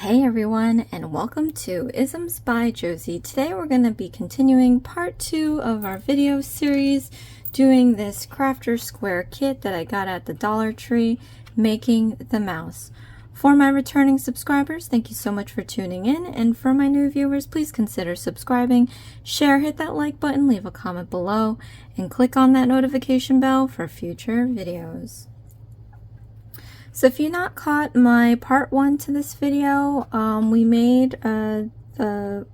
Hey everyone, and welcome to Isms by Josie. Today we're going to be continuing part 2 of our video series doing this crafter square kit that I got at the Dollar Tree, making the mouse. For my returning subscribers, thank you so much for tuning in, and for my new viewers, please consider subscribing, share, hit that like button, leave a comment below, and click on that notification bell for future videos. So if you've not caught my part 1 to this video, we made the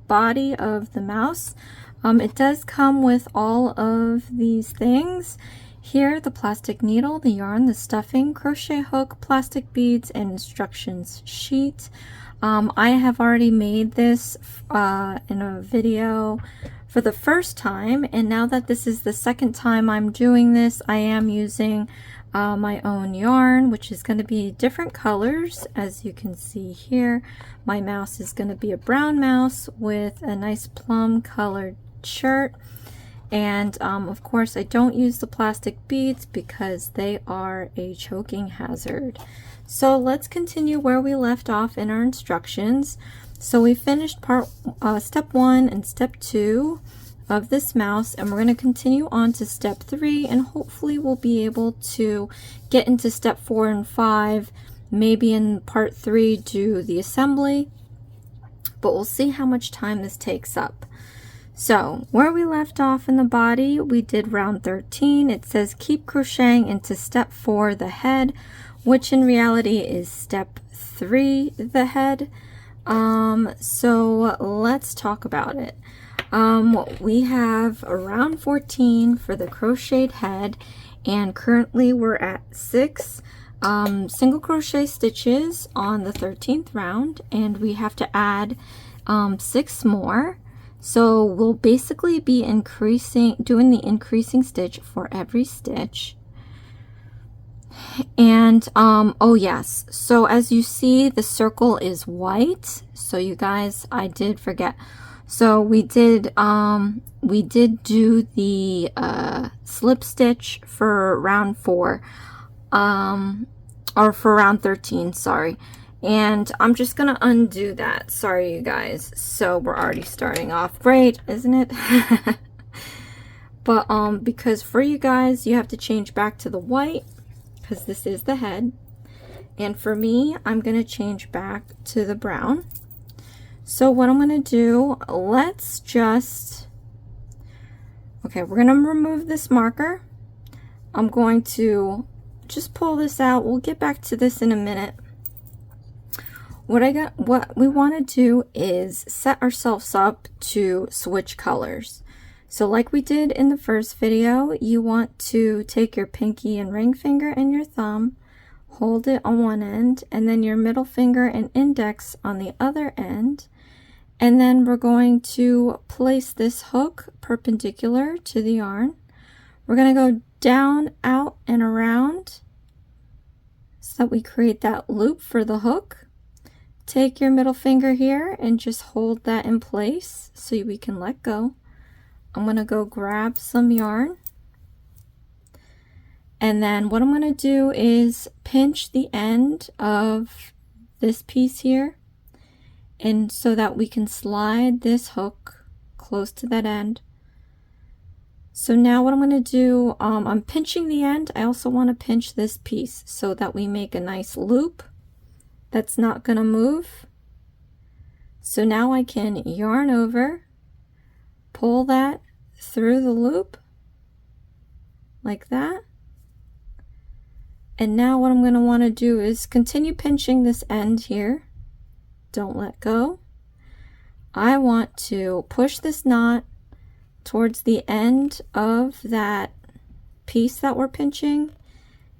body of the mouse. It does come with all of these things. Here, the plastic needle, the yarn, the stuffing, crochet hook, plastic beads, and instructions sheet. I have already made this in a video for the first time, and now that this is the second time I'm doing this, I am using my own yarn, which is going to be different colors. As you can see here, my mouse is going to be a brown mouse with a nice plum colored shirt, and of course I don't use the plastic beads because they are a choking hazard. So let's continue where we left off in our instructions. So we finished step 1 and step 2 of this mouse, and we're going to continue on to step 3, and hopefully we'll be able to get into step 4 and 5, maybe in part 3 do the assembly, but we'll see how much time this takes up. So where we left off in the body, we did round 13. It says keep crocheting into step 4, the head, which in reality is step 3, the head. So let's talk about it. We have round 14 for the crocheted head, and currently we're at 6 single crochet stitches on the 13th round, and we have to add 6 more. So we'll basically be doing the increasing stitch for every stitch. And oh yes, so as you see, the circle is white. So you guys, I did forget. So we did do the slip stitch for round 4, or for round 13, sorry. And I'm just gonna undo that. Sorry you guys. So we're already starting off great, isn't it? But because for you guys, you have to change back to the white because this is the head. And for me, I'm gonna change back to the brown. So what I'm going to do, we're going to remove this marker. I'm going to just pull this out. We'll get back to this in a minute. What we want to do is set ourselves up to switch colors. So like we did in the first video, you want to take your pinky and ring finger and your thumb, hold it on one end, and then your middle finger and index on the other end. And then we're going to place this hook perpendicular to the yarn. We're going to go down, out, and around so that we create that loop for the hook. Take your middle finger here and just hold that in place so we can let go. I'm going to go grab some yarn. And then what I'm going to do is pinch the end of this piece here, and so that we can slide this hook close to that end. So now what I'm going to do, I'm pinching the end. I also want to pinch this piece so that we make a nice loop that's not going to move. So now I can yarn over, pull that through the loop like that. And now what I'm going to want to do is continue pinching this end here. Don't let go. I want to push this knot towards the end of that piece that we're pinching,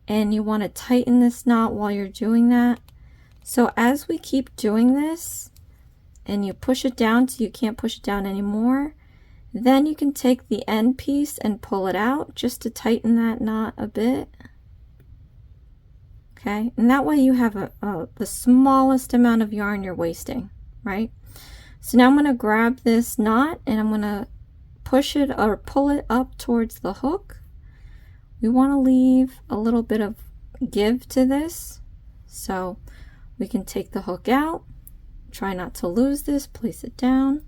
and you want to tighten this knot while you're doing that. So as we keep doing this and you push it down till you can't push it down anymore, then you can take the end piece and pull it out just to tighten that knot a bit. Okay, and that way you have the smallest amount of yarn you're wasting, right? So now I'm going to grab this knot and I'm going to push it or pull it up towards the hook. We want to leave a little bit of give to this, so we can take the hook out, Try not to lose this, place it down.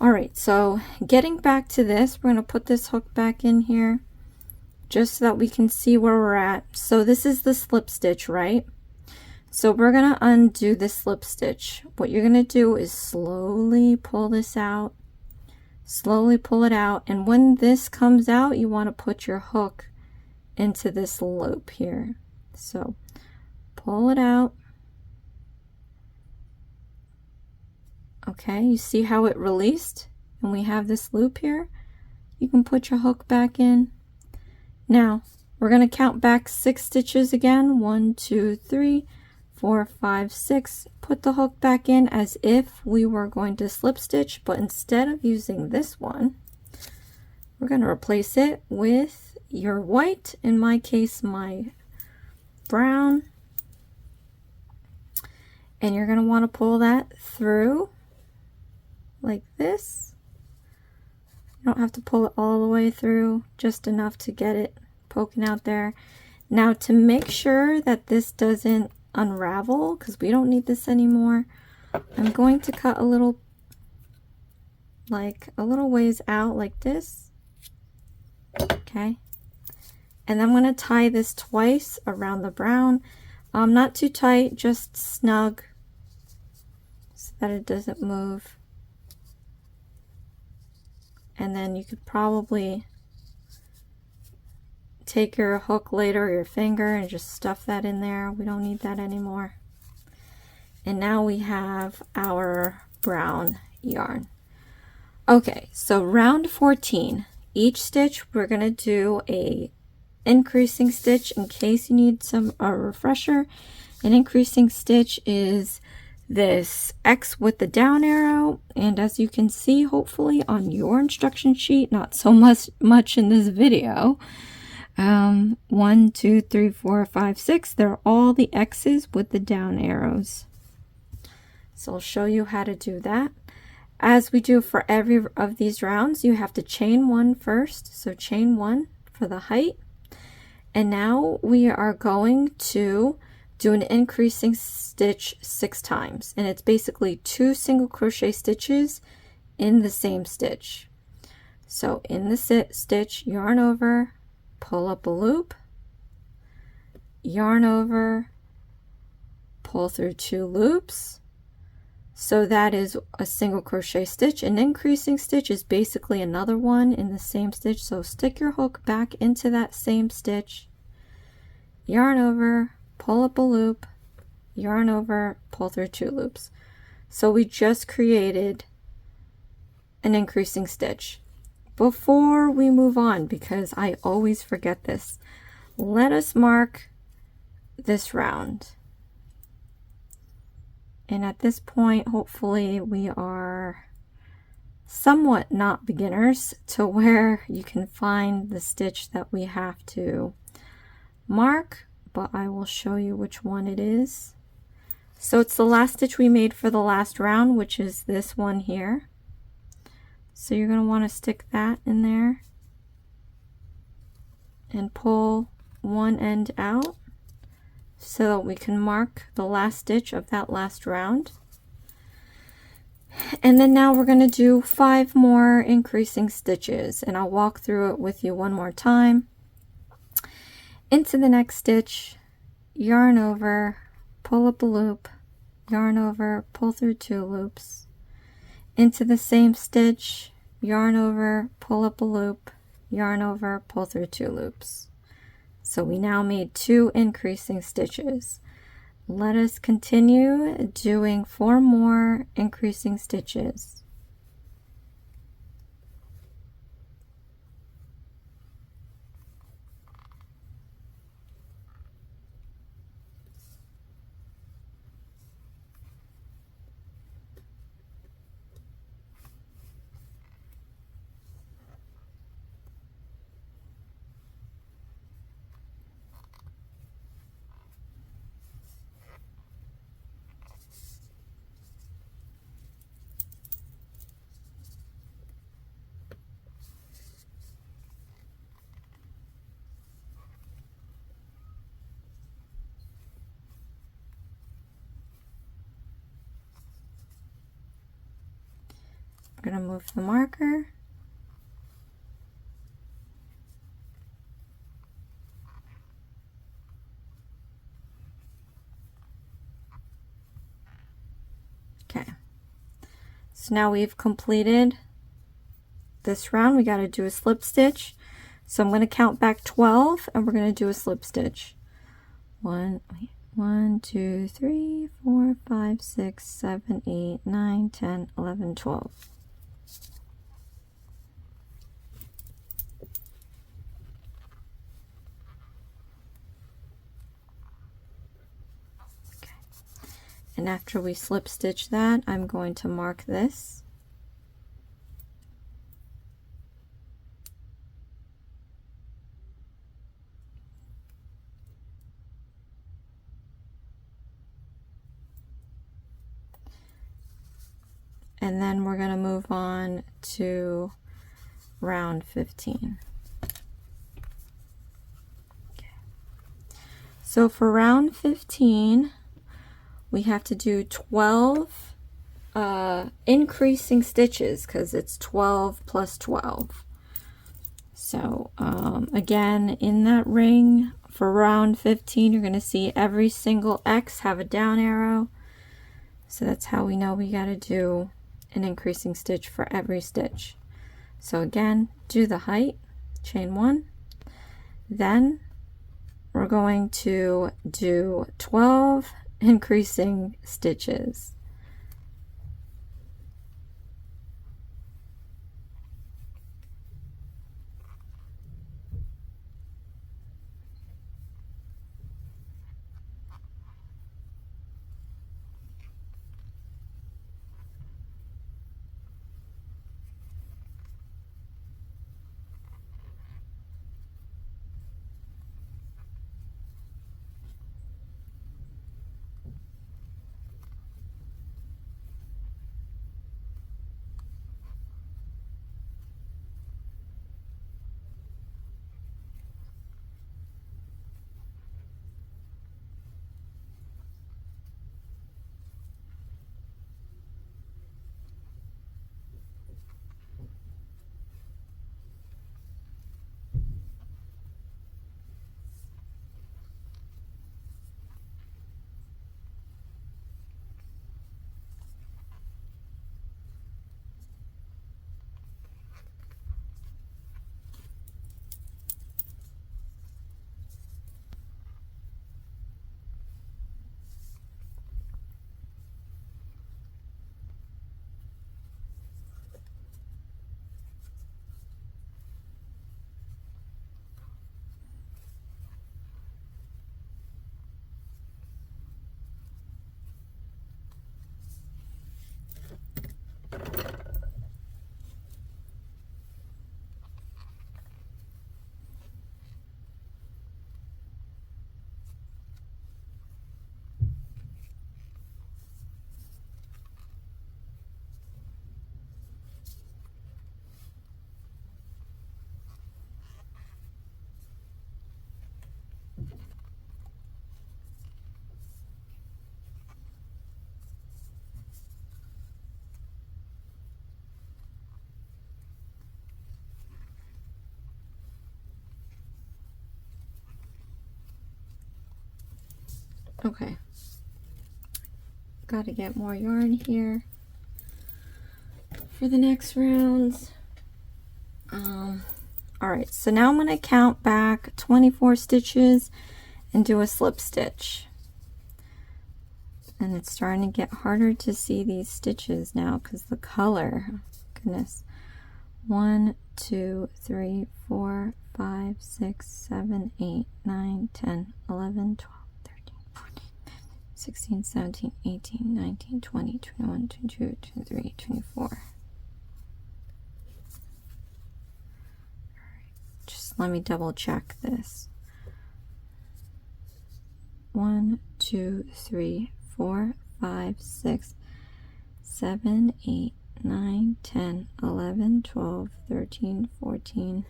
All right, so getting back to this, we're going to put this hook back in here just so that we can see where we're at. So this is the slip stitch, right? So we're going to undo the slip stitch. What you're going to do is slowly pull this out, slowly pull it out, and when this comes out, you want to put your hook into this loop here. So pull it out. Okay, you see how it released and we have this loop here? You can put your hook back in. Now we're going to count back 6 stitches again. 1, 2, 3, 4, 5, 6. Put the hook back in as if we were going to slip stitch, but instead of using this one, we're going to replace it with your white, in my case my brown, and you're going to want to pull that through like this. You don't have to pull it all the way through, just enough to get it poking out there. Now to make sure that this doesn't unravel, because we don't need this anymore, I'm going to cut a little ways out like this. Okay, and I'm going to tie this twice around the brown, not too tight, just snug so that it doesn't move. And then you could probably take your hook later, or your finger, and just stuff that in there. We don't need that anymore. And now we have our brown yarn. Okay, so round 14, each stitch we're going to do a increasing stitch in case you need a refresher. An increasing stitch is this X with the down arrow, and as you can see hopefully on your instruction sheet, not so much in this video, 1, 2, 3, 4, 5, 6, they're all the X's with the down arrows. So I'll show you how to do that. As we do for every of these rounds, you have to chain 1 first, so chain 1 for the height, and now we are going to do an increasing stitch 6 times, and it's basically 2 single crochet stitches in the same stitch. So in the stitch, yarn over, pull up a loop, yarn over, pull through 2 loops. So that is a single crochet stitch. An increasing stitch is basically another one in the same stitch, so stick your hook back into that same stitch, yarn over, pull up a loop, yarn over, pull through 2 loops. So we just created an increasing stitch. Before we move on, because I always forget this, let us mark this round. And at this point, hopefully we are somewhat not beginners to where you can find the stitch that we have to mark, but I will show you which one it is. So it's the last stitch we made for the last round, which is this one here. So you're going to want to stick that in there and pull one end out so that we can mark the last stitch of that last round. And then now we're going to do 5 more increasing stitches, and I'll walk through it with you one more time. Into the next stitch, yarn over, pull up a loop, yarn over, pull through 2 loops. Into the same stitch, yarn over, pull up a loop, yarn over, pull through 2 loops. So we now made 2 increasing stitches. Let us continue doing 4 more increasing stitches. going to move the marker. Okay, so now we've completed this round. We got to do a slip stitch. So I'm going to count back 12 and we're going to do a slip stitch. 1, 2, 3, 4, 5, 6, 7, 8, 9, 10, 11, 12. Okay. And after we slip stitch that, I'm going to mark this. And then we're going to move on to round 15. Okay. So for round 15, we have to do 12 increasing stitches because it's 12 plus 12. So again, in that ring for round 15, you're going to see every single X have a down arrow. So that's how we know we got to do an increasing stitch for every stitch. So again, do the height, chain 1, then we're going to do 12 increasing stitches. Okay, got to get more yarn here for the next rounds. All right, so now I'm going to count back 24 stitches and do a slip stitch. And it's starting to get harder to see these stitches now because the color, goodness. 1, 2, 3, 4, 5, 6, 7, 8, 9, 10, 11, 12, 13, 14, 16, 17, 18, 19, 20, 21, 22, 23, 24. Just let me double check this. 1, 2, 3, 4, 5, 6, 7, 8, 9, 10, 11, 12, 13, 14,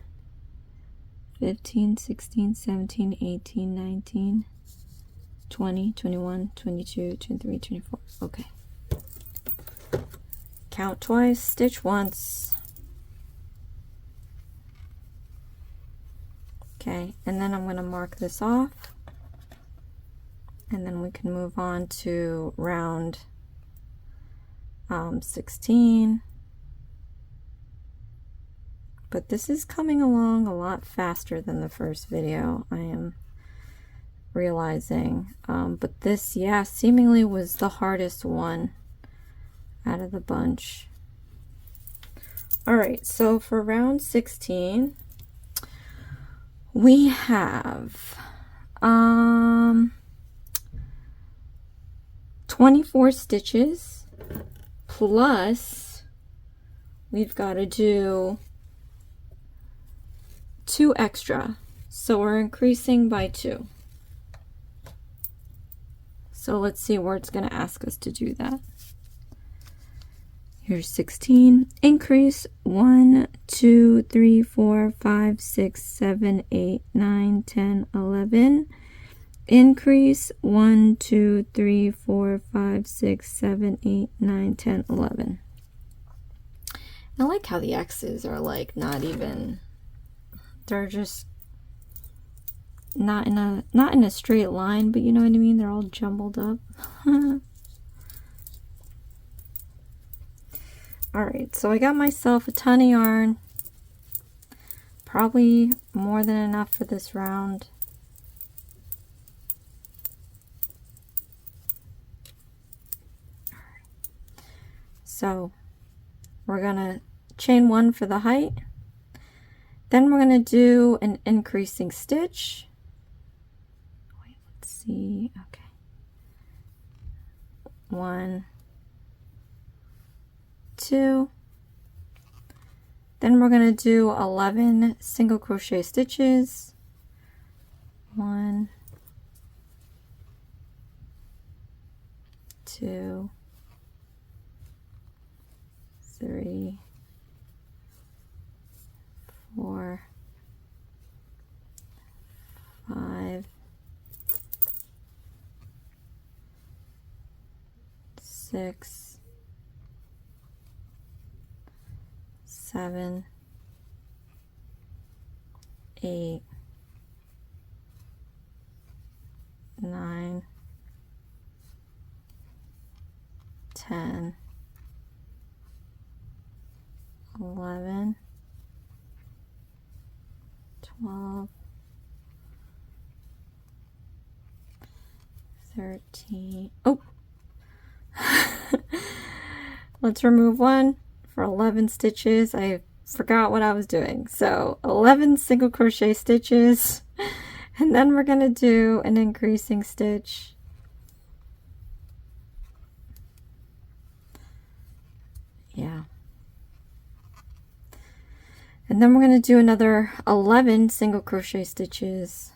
15, 16, 17, 18, 19, 20, 21, 22, 23, 24. Okay. count twice, stitch once. Okay, and then I'm going to mark this off, and then we can move on to round 16. But this is coming along a lot faster than the first video, I am realizing. But this, yeah, seemingly was the hardest one out of the bunch. Alright, so for round 16, we have 24 stitches, plus we've got to do 2 extra, so we're increasing by 2. So let's see where it's going to ask us to do that. Here's 16. Increase 1, 2, 3, 4, 5, 6, 7, 8, 9, 10, 11. Increase 1, 2, 3, 4, 5, 6, 7, 8, 9, 10, 11. I like how the X's are like not even, they're just not in a straight line, but you know what I mean? They're all jumbled up. Alright, so I got myself a ton of yarn. Probably more than enough for this round. So we're gonna chain 1 for the height. Then we're gonna do an increasing stitch. Wait, let's see. Okay. 1, 2. Then we're going to do 11 single crochet stitches. 1, 2, 3, 4, 5, 6, 7, 8, 9, 10, 11, 12, 13. Oh! Let's remove 1 for 11 stitches. I forgot what I was doing. So 11 single crochet stitches, and then we're going to do an increasing stitch. Yeah. And then we're going to do another 11 single crochet stitches.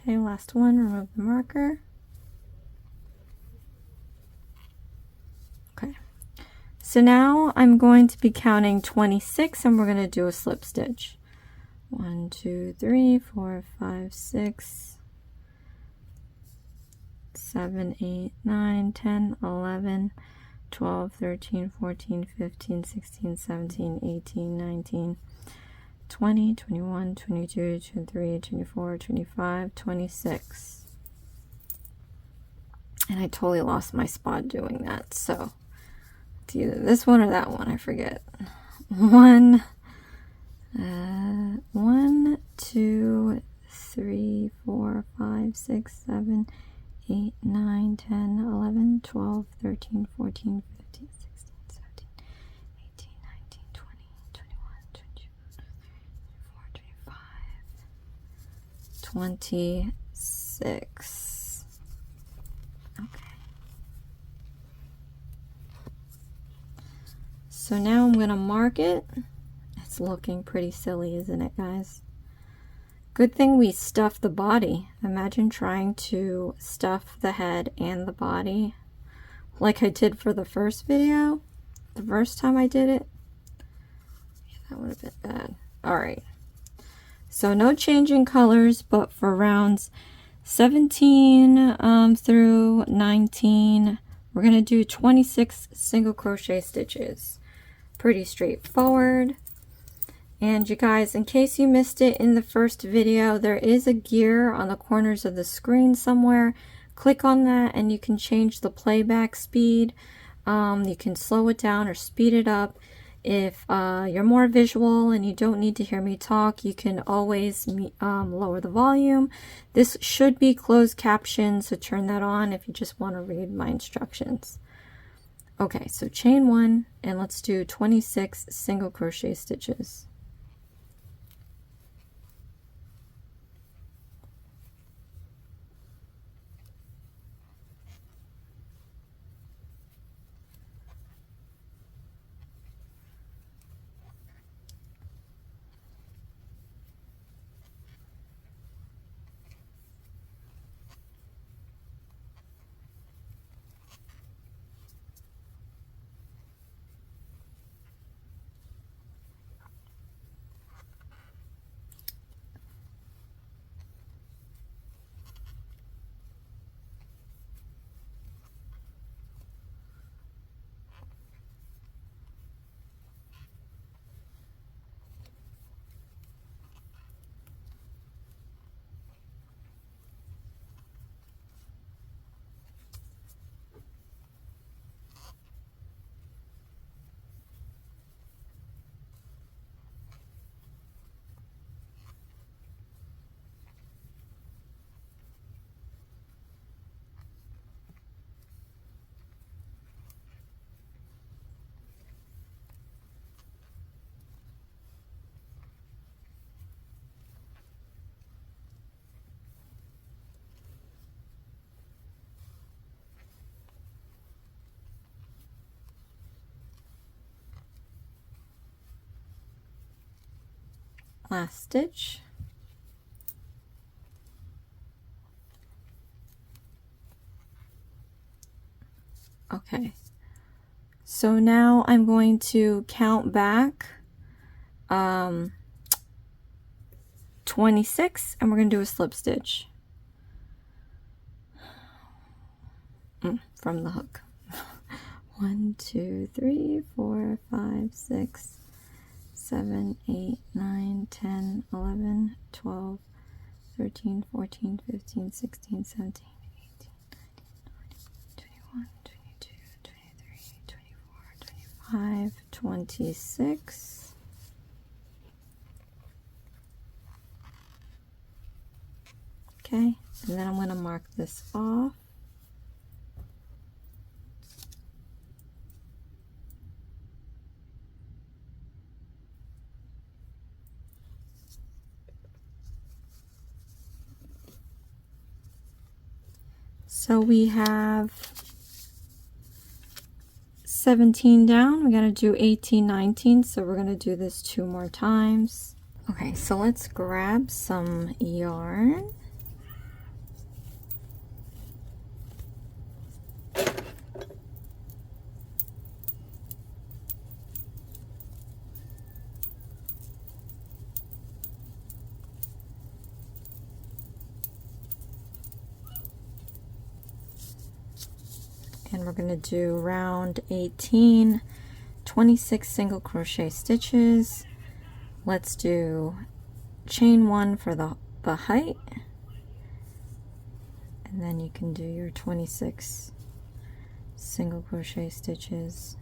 Okay, last one, remove the marker. Okay, so now I'm going to be counting 26 and we're going to do a slip stitch. 1, 2, 3, 4, 5, 6, 7, 8, 9, 10, 11, 12, 13, 14, 15, 16, 17, 18, 19, 20, 21, 22, 23, 24, 25, 26. And I totally lost my spot doing that, so it's either this one or that one, I forget. 1, 2, 3, 4, 5, 6, 7, 8, 9, 10, 11, 12, 13, 14, 15, 16, 17, 18, 19, 20, 21, 22, 23, 24, 25, 26. 26. Okay. So now I'm going to mark it. It's looking pretty silly, isn't it, guys? Good thing we stuffed the body. Imagine trying to stuff the head and the body like I did for the first video. The first time I did it. Yeah, that would have been bad. Alright. So no changing colors, but for rounds 17 through 19, we're going to do 26 single crochet stitches. Pretty straightforward. And you guys, in case you missed it in the first video, there is a gear on the corners of the screen somewhere. Click on that and you can change the playback speed. You can slow it down or speed it up. If you're more visual and you don't need to hear me talk, you can always lower the volume. This should be closed caption, so turn that on if you just want to read my instructions. Okay, so chain 1 and let's do 26 single crochet stitches. Last stitch. Okay, so now I'm going to count back 26 and we're going to do a slip stitch from the hook. 1, 2, 3, 4, 5, 6, 7, 8, 9, 10, 11, 12, 13, 14, 15, 16, 17, 18, 19, 20, 21, 22, 23, 24, 25, 26. Okay, and then I'm going to mark this off. So we have 17 down. We got to do 18, 19. So we're going to do this 2 more times. Okay, so let's grab some yarn. And we're going to do round 18, 26 single crochet stitches. Let's do chain 1 for the height, and then you can do your 26 single crochet stitches.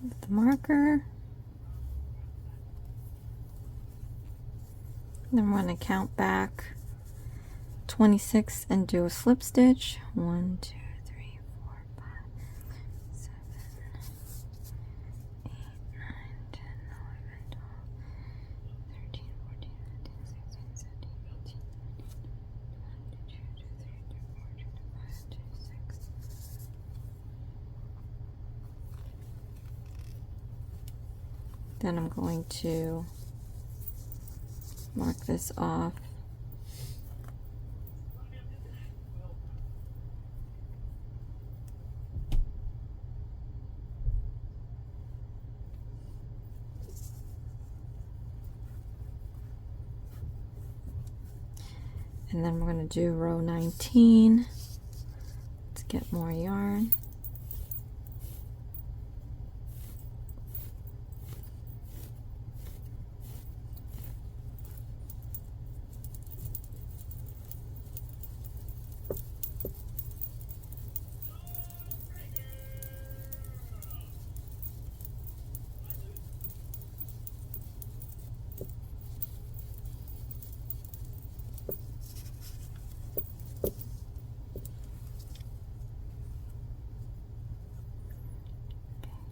with the marker. Then I'm going to count back 26 and do a slip stitch. 1, 2, 3, 4, 5, 7, 8, 9, 10, 11, 12, 13, 14, 15, 16, 17, 18, 19, 20, 21, 22, 23, 24, 25, 26. Then I'm going to mark this off. And then we're going to do row 19. Let's get more yarn.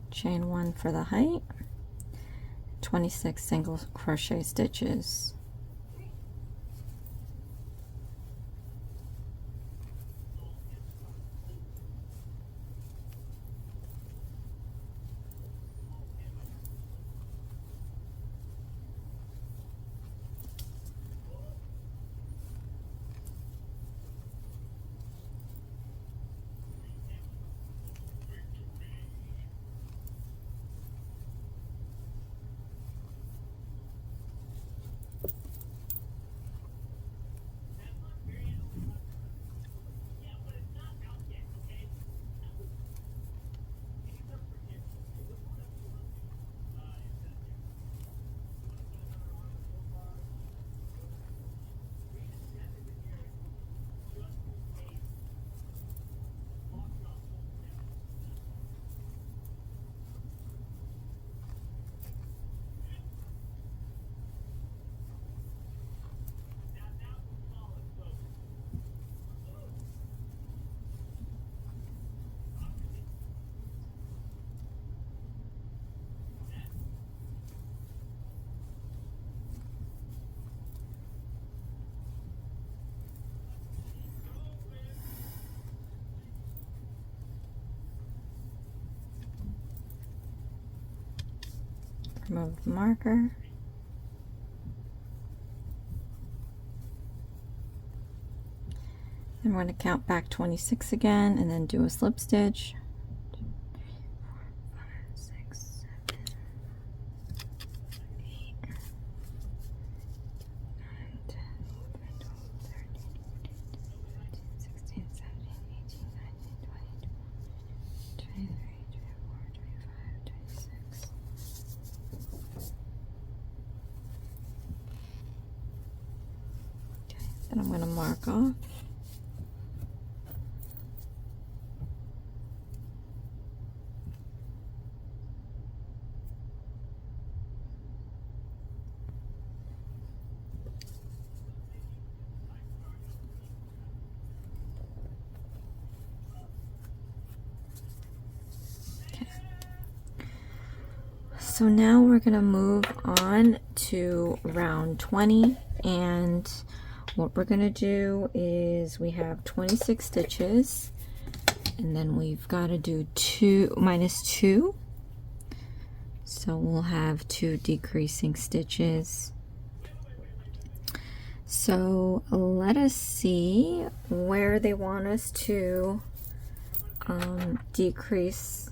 Chain 1 for the height, 26 single crochet stitches. Remove the marker. Then we're going to count back 26 again and then do a slip stitch. 2, 3, 4, 5, 6, 7, 8, 9, 10, 11, 12, 13, 14, 15, 16, 17, 18, 19, 20, 23, 24, 25, 26. Okay, then I'm going to mark off. So now we're going to move on to round 20, and what we're going to do is we have 26 stitches, and then we've got to do minus 2, so we'll have 2 decreasing stitches. So let us see where they want us to decrease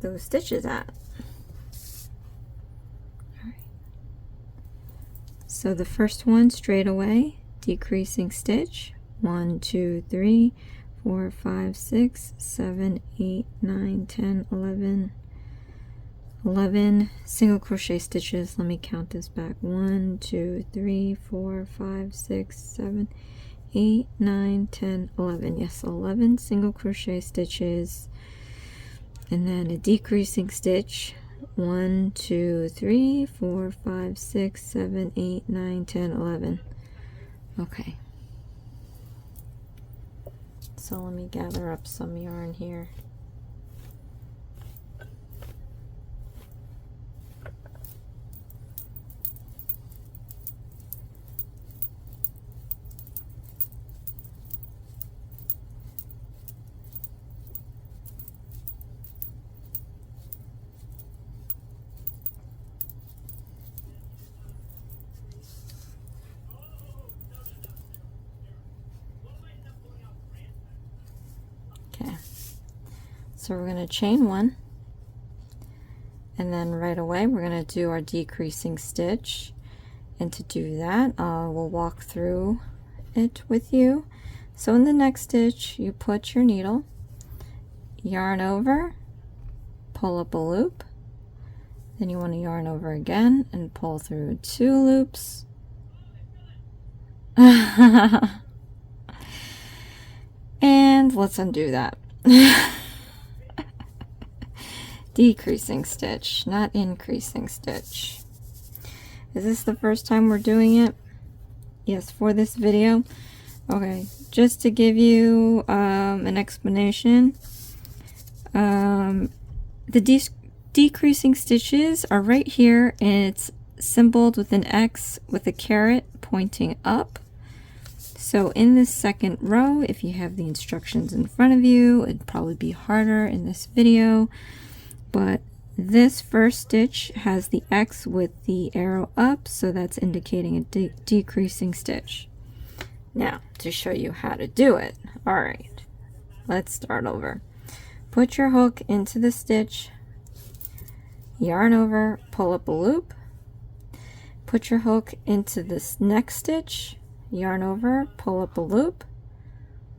those stitches at. So the first one, straight away, decreasing stitch, 1, 2, 3, 4, 5, 6, 7, 8, 9, 10, 11 single crochet stitches. Let me count this back. 1, 2, 3, 4, 5, 6, 7, 8, 9, 10, 11. Yes, 11 single crochet stitches. and then a decreasing stitch. 1, 2, 3, 4, 5, 6, 7, 8, 9, 10, 11. Okay. So let me gather up some yarn here. Okay, so we're going to chain 1, and then right away we're going to do our decreasing stitch, and to do that we'll walk through it with you. So in the next stitch you put your needle, yarn over, pull up a loop, then you want to yarn over again and pull through 2 loops. And let's undo that. Decreasing stitch, not increasing stitch. Is this the first time we're doing it? Yes, for this video. Okay, just to give you an explanation, the decreasing stitches are right here, and it's symboled with an X with a caret pointing up. So in this second row, if you have the instructions in front of you, it'd probably be harder in this video, but this first stitch has the X with the arrow up, so that's indicating a decreasing stitch. Now, to show you how to do it, alright, let's start over. Put your hook into the stitch, yarn over, pull up a loop, put your hook into this next stitch, yarn over, pull up a loop.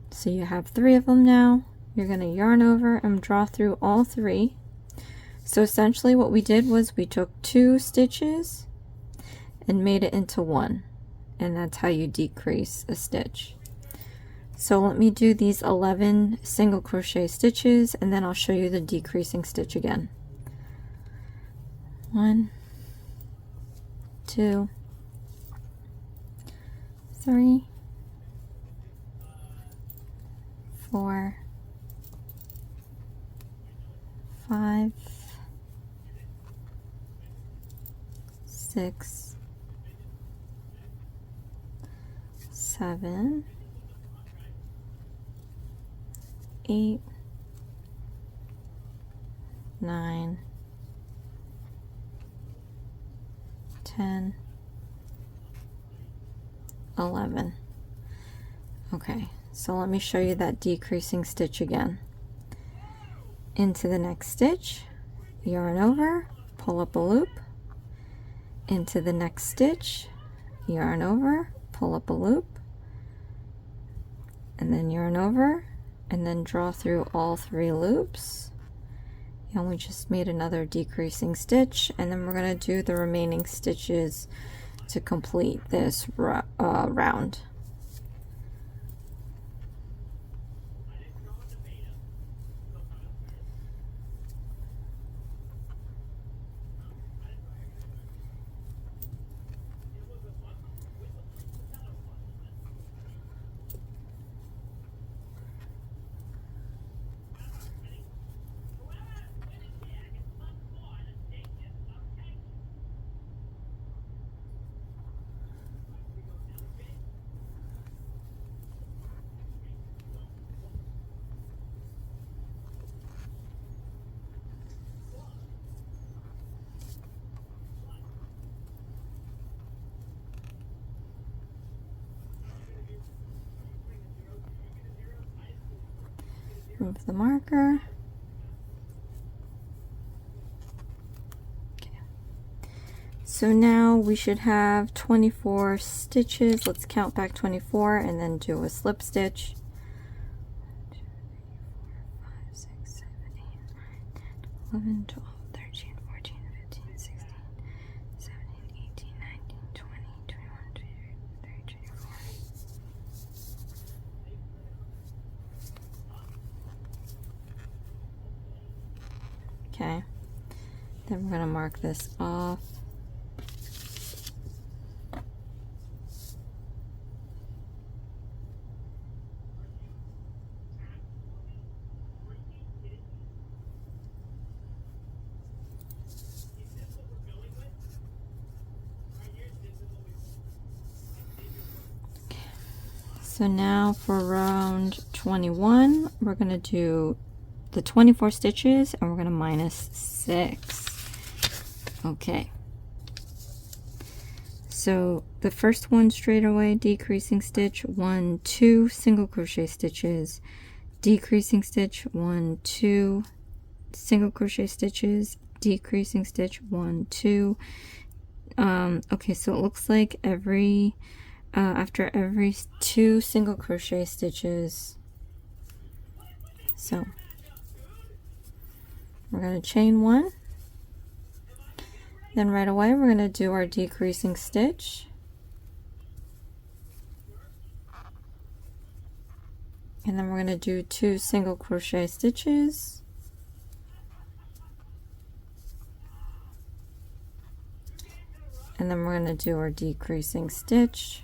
So you have 3 of them now. You're going to yarn over and draw through all 3. So essentially what we did was we took 2 stitches and made it into 1, and that's how you decrease a stitch. So let me do these 11 single crochet stitches, and then I'll show you the decreasing stitch again. 1, 2, 3, 4, 5, 6, 7, 8, 9, 10, 11. Okay, so let me show you that decreasing stitch again. Into the next stitch, yarn over, pull up a loop, into the next stitch, yarn over, pull up a loop, and then yarn over, and then draw through all 3 loops. And we just made another decreasing stitch, and then we're going to do the remaining stitches to complete this round. Move the marker. Okay. So now we should have 24 stitches. Let's count back 24 and then do a slip stitch. 1, 2, 3, 4, 5, 6, 7, 8, 9, 10, 11, 12, 13, 14, 15, 16, 17, 18, 19, 20, 21, 22, 23, 24. Okay, then we're going to mark this off. So now for round 21, we're going to do the 24 stitches and we're going to minus 6. Okay. So the first one straight away, decreasing stitch, 1, 2 single crochet stitches, decreasing stitch, 1, 2 single crochet stitches, decreasing stitch, 1, 2. Okay, so it looks like every after every 2 single crochet stitches, so we're going to chain 1, then right away we're going to do our decreasing stitch, and then we're going to do 2 single crochet stitches, and then we're going to do our decreasing stitch,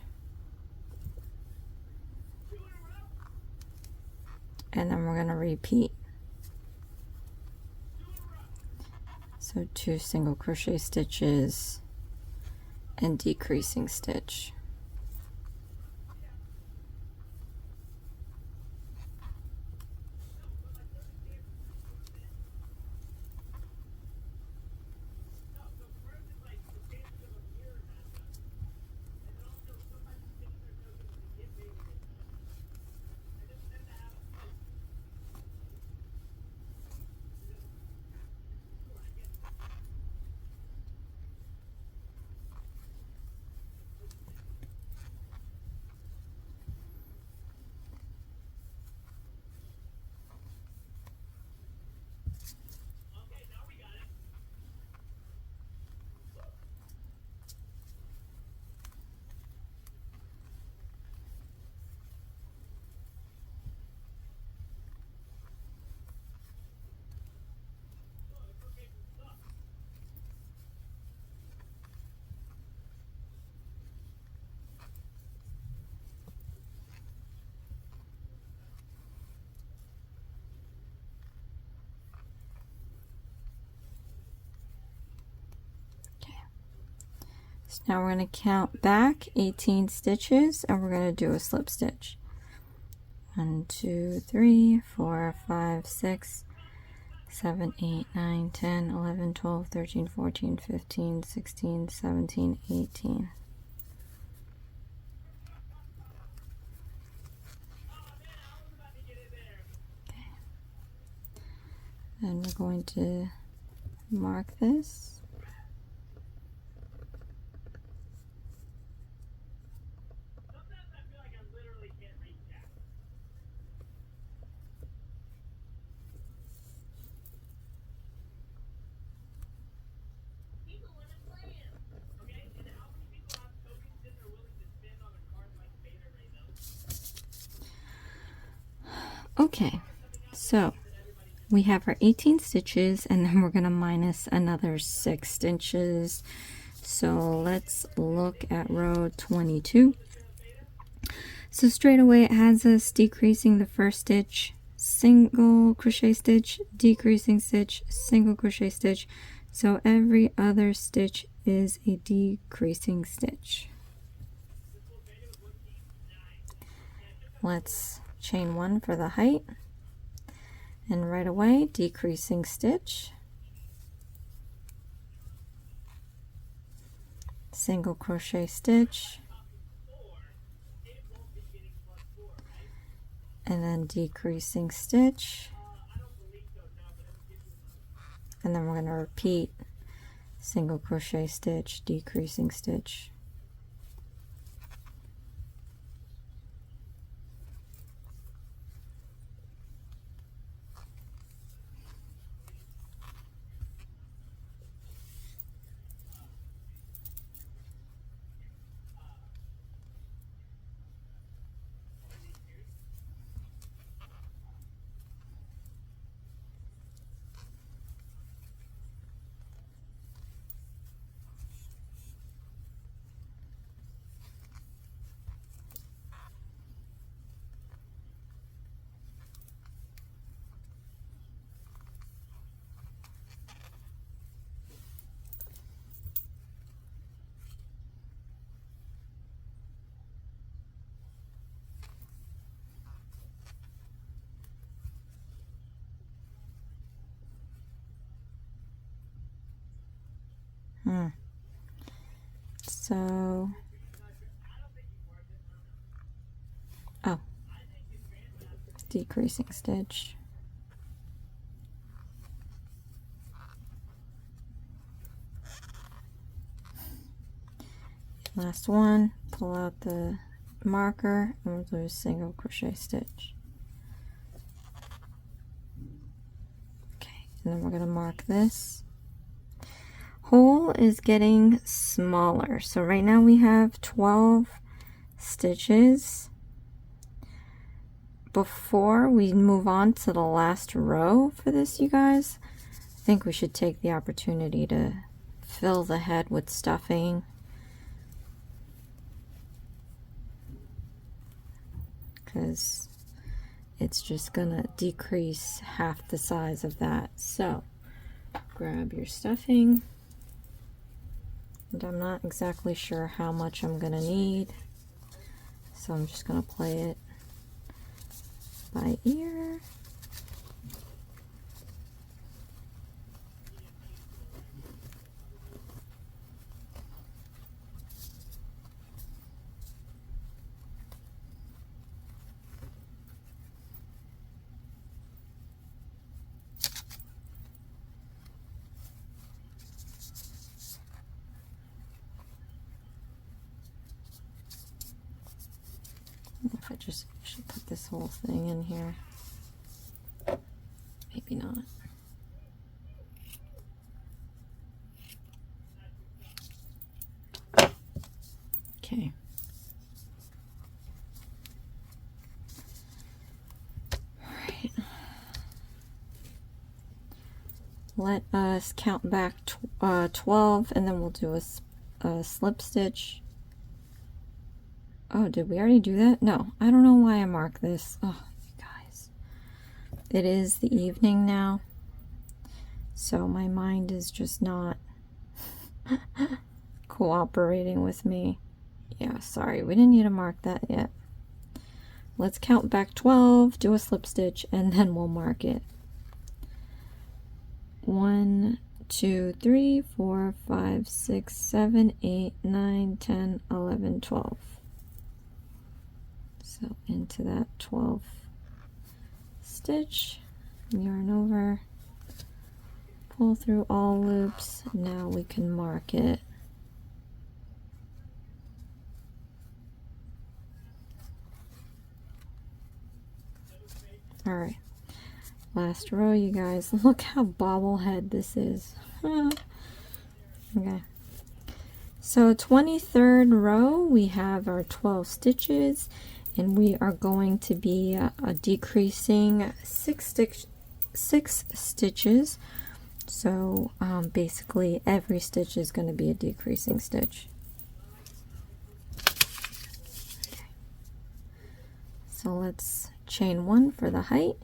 and then we're going to repeat. So 2 single crochet stitches and decreasing stitch. So now we're going to count back 18 stitches and we're going to do a slip stitch. 1, 2, 3, 4, 5, 6, 7, 8, 9, 10, 11, 12, 13, 14, 15, 16, 17, 18. Okay. Then we're going to mark this. Okay, so we have our 18 stitches and then we're going to minus another 6 stitches. So let's look at row 22. So straight away it has us decreasing the first stitch, single crochet stitch, decreasing stitch, single crochet stitch. So every other stitch is a decreasing stitch. Let's chain 1 for the height, and right away decreasing stitch, single crochet stitch, and then decreasing stitch, and then we're going to repeat single crochet stitch, decreasing stitch. So, oh, decreasing stitch. Last one, pull out the marker and we'll do a single crochet stitch. Okay, and then we're going to mark this. Hole is getting smaller. So right now we have 12 stitches. Before we move on to the last row for this, you guys, I think we should take the opportunity to fill the head with stuffing. Because it's just gonna decrease half the size of that. So grab your stuffing, and I'm not exactly sure how much I'm gonna need, so I'm just gonna play it by ear. If I just should put this whole thing in here. Maybe not. Okay. All right. Let us count back 12 and then we'll do a slip stitch. Oh, did we already do that? No, I don't know why I marked this. Oh, you guys. It is the evening now, so my mind is just not cooperating with me. Yeah, sorry, we didn't need to mark that yet. Let's count back 12, do a slip stitch, and then we'll mark it. 1, 2, 3, 4, 5, 6, 7, 8, 9, 10, 11, 12. So into that 12th stitch, yarn over, pull through all loops. Now we can mark it. All right, last row, you guys. Look how bobblehead this is. Okay, so 23rd row, we have our 12 stitches. And we are going to be decreasing six stitches. So basically every stitch is going to be a decreasing stitch. Okay. So let's chain 1 for the height.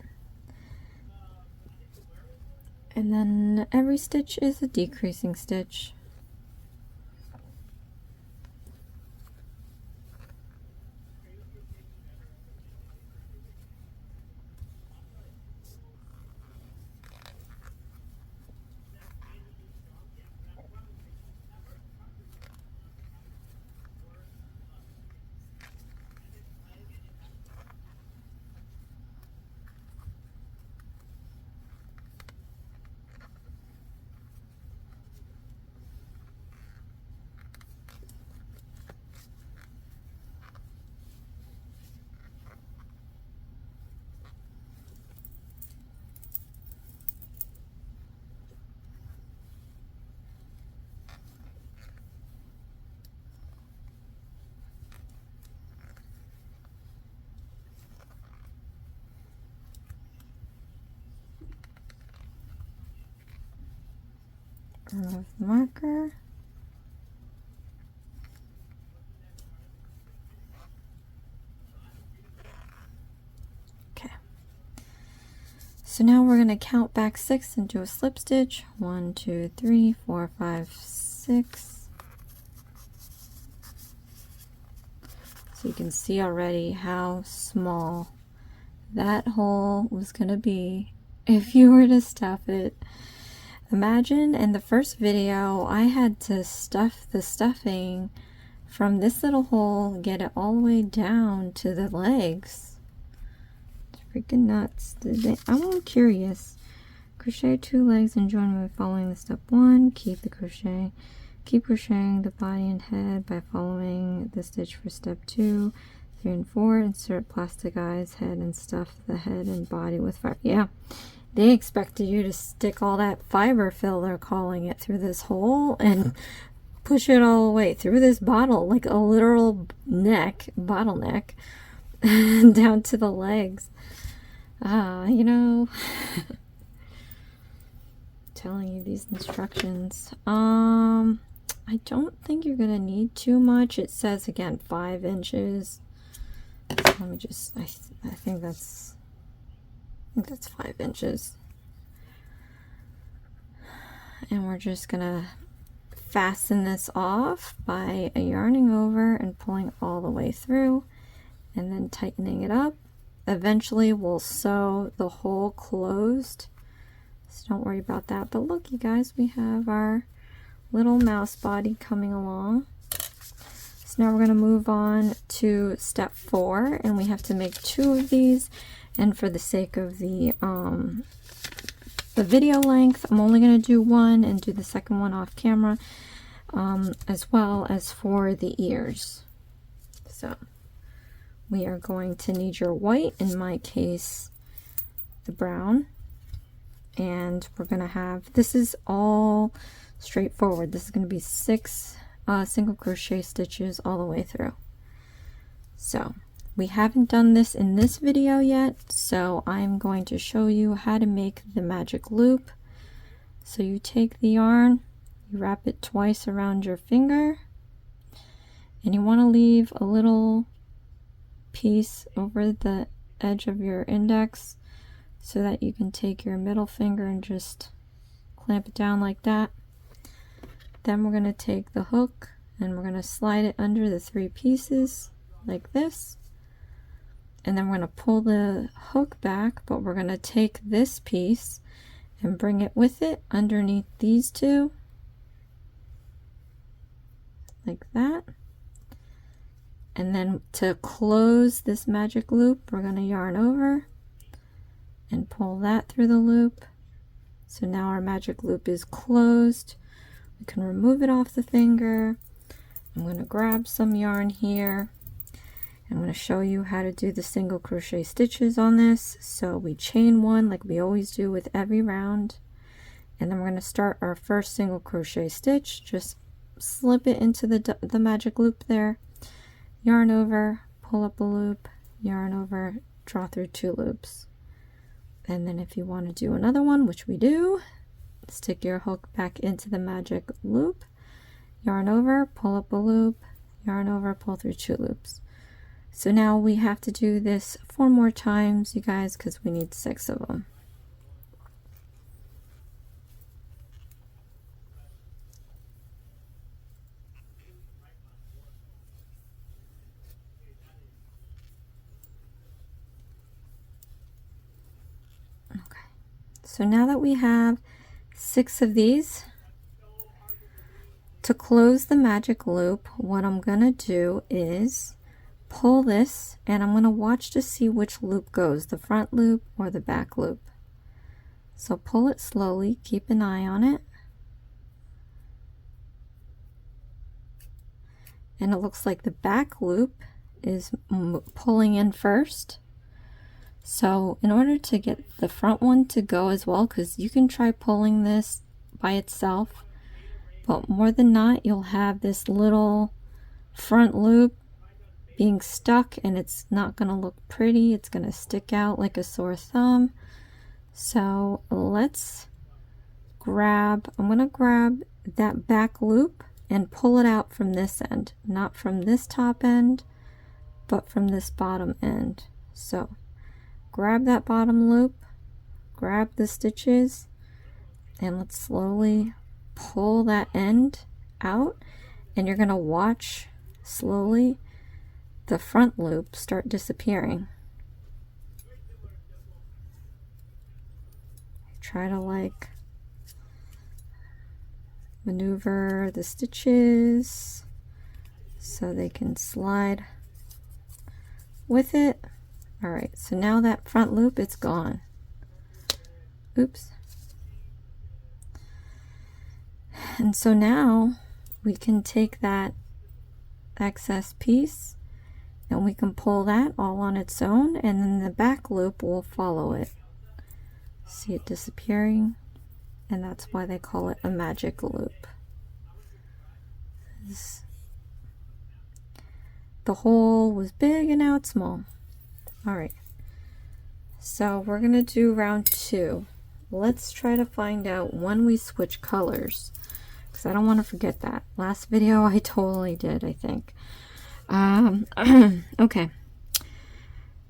And then every stitch is a decreasing stitch. Remove the marker. Okay. So now we're going to count back 6 and do a slip stitch. 1, 2, 3, 4, 5, 6. So you can see already how small that hole was going to be if you were to stuff it. Imagine in the first video I had to stuff the stuffing from this little hole, get it all the way down to the legs. It's freaking nuts. I'm curious. Crochet 2 legs and join by following the step 1. Keep crocheting the body and head by following the stitch for step 2. 3 and 4. Insert plastic eyes, head, and stuff the head and body with fiber. Yeah, they expected you to stick all that fiber fill, they're calling it, through this hole and push it all the way through this bottle, like a literal bottleneck, down to the legs. You know, telling you these instructions. I don't think you're gonna need too much. It says again 5 inches. Let me just, I think that's 5 inches. And we're just gonna fasten this off by yarning over and pulling all the way through and then tightening it up. Eventually we'll sew the hole closed, so don't worry about that. But look, you guys, we have our little mouse body coming along. So now we're going to move on to step 4, and we have to make 2 of these. And for the sake of the video length, I'm only going to do 1 and do the second one off camera, as well as for the ears. So we are going to need your white, in my case the brown, and we're going to have, this is all straightforward. This is going to be 6 single crochet stitches all the way through. So we haven't done this in this video yet, so I'm going to show you how to make the magic loop. So you take the yarn, you wrap it twice around your finger, and you want to leave a little piece over the edge of your index so that you can take your middle finger and just clamp it down like that. Then we're going to take the hook and we're going to slide it under the 3 pieces like this. And then we're going to pull the hook back, but we're going to take this piece and bring it with it underneath these 2. Like that. And then to close this magic loop, we're going to yarn over and pull that through the loop. So now our magic loop is closed. We can remove it off the finger. I'm going to grab some yarn here. I'm going to show you how to do the single crochet stitches on this. So we chain 1 like we always do with every round. And then we're going to start our first single crochet stitch. Just slip it into the magic loop there. Yarn over, pull up a loop, yarn over, draw through 2 loops. And then if you want to do another one, which we do, stick your hook back into the magic loop, yarn over, pull up a loop, yarn over, pull through 2 loops. So now we have to do this 4 more times, you guys, because we need 6 of them. So now that we have 6 of these, to close the magic loop, what I'm gonna do is pull this, and I'm gonna watch to see which loop goes, the front loop or the back loop. So pull it slowly, keep an eye on it. And it looks like the back loop is pulling in first. So in order to get the front one to go as well, because you can try pulling this by itself, but more than not you'll have this little front loop being stuck and it's not going to look pretty. It's going to stick out like a sore thumb. So let's grab, I'm going to grab that back loop and pull it out from this end, not from this top end, but from this bottom end. So grab that bottom loop, grab the stitches, and let's slowly pull that end out, and you're going to watch slowly the front loop start disappearing. Try to like maneuver the stitches so they can slide with it. All right, so now that front loop, it's gone. Oops. And so now we can take that excess piece and we can pull that all on its own, and then the back loop will follow it. See it disappearing, and that's why they call it a magic loop. The hole was big and now it's small. All right, so we're gonna do round 2. Let's try to find out when we switch colors, because I don't want to forget that. Last video I totally did, I think. Okay,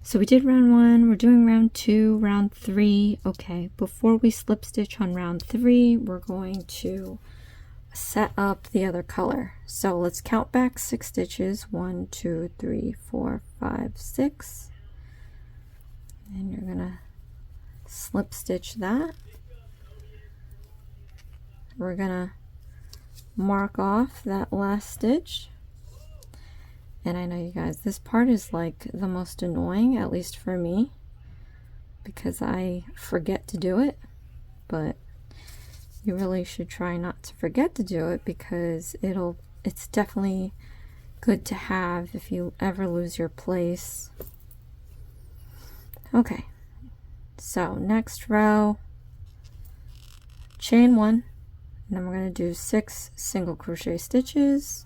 so we did round 1, we're doing round 2, round 3. Okay, before we slip stitch on round 3, we're going to set up the other color. So let's count back 6 stitches. 1, 2, 3, 4, 5, 6. And you're gonna slip stitch that. We're gonna mark off that last stitch. And I know you guys, this part is like the most annoying, at least for me, because I forget to do it. But you really should try not to forget to do it, because it's definitely good to have if you ever lose your place. Okay, so next row, chain 1, and then we're going to do 6 single crochet stitches.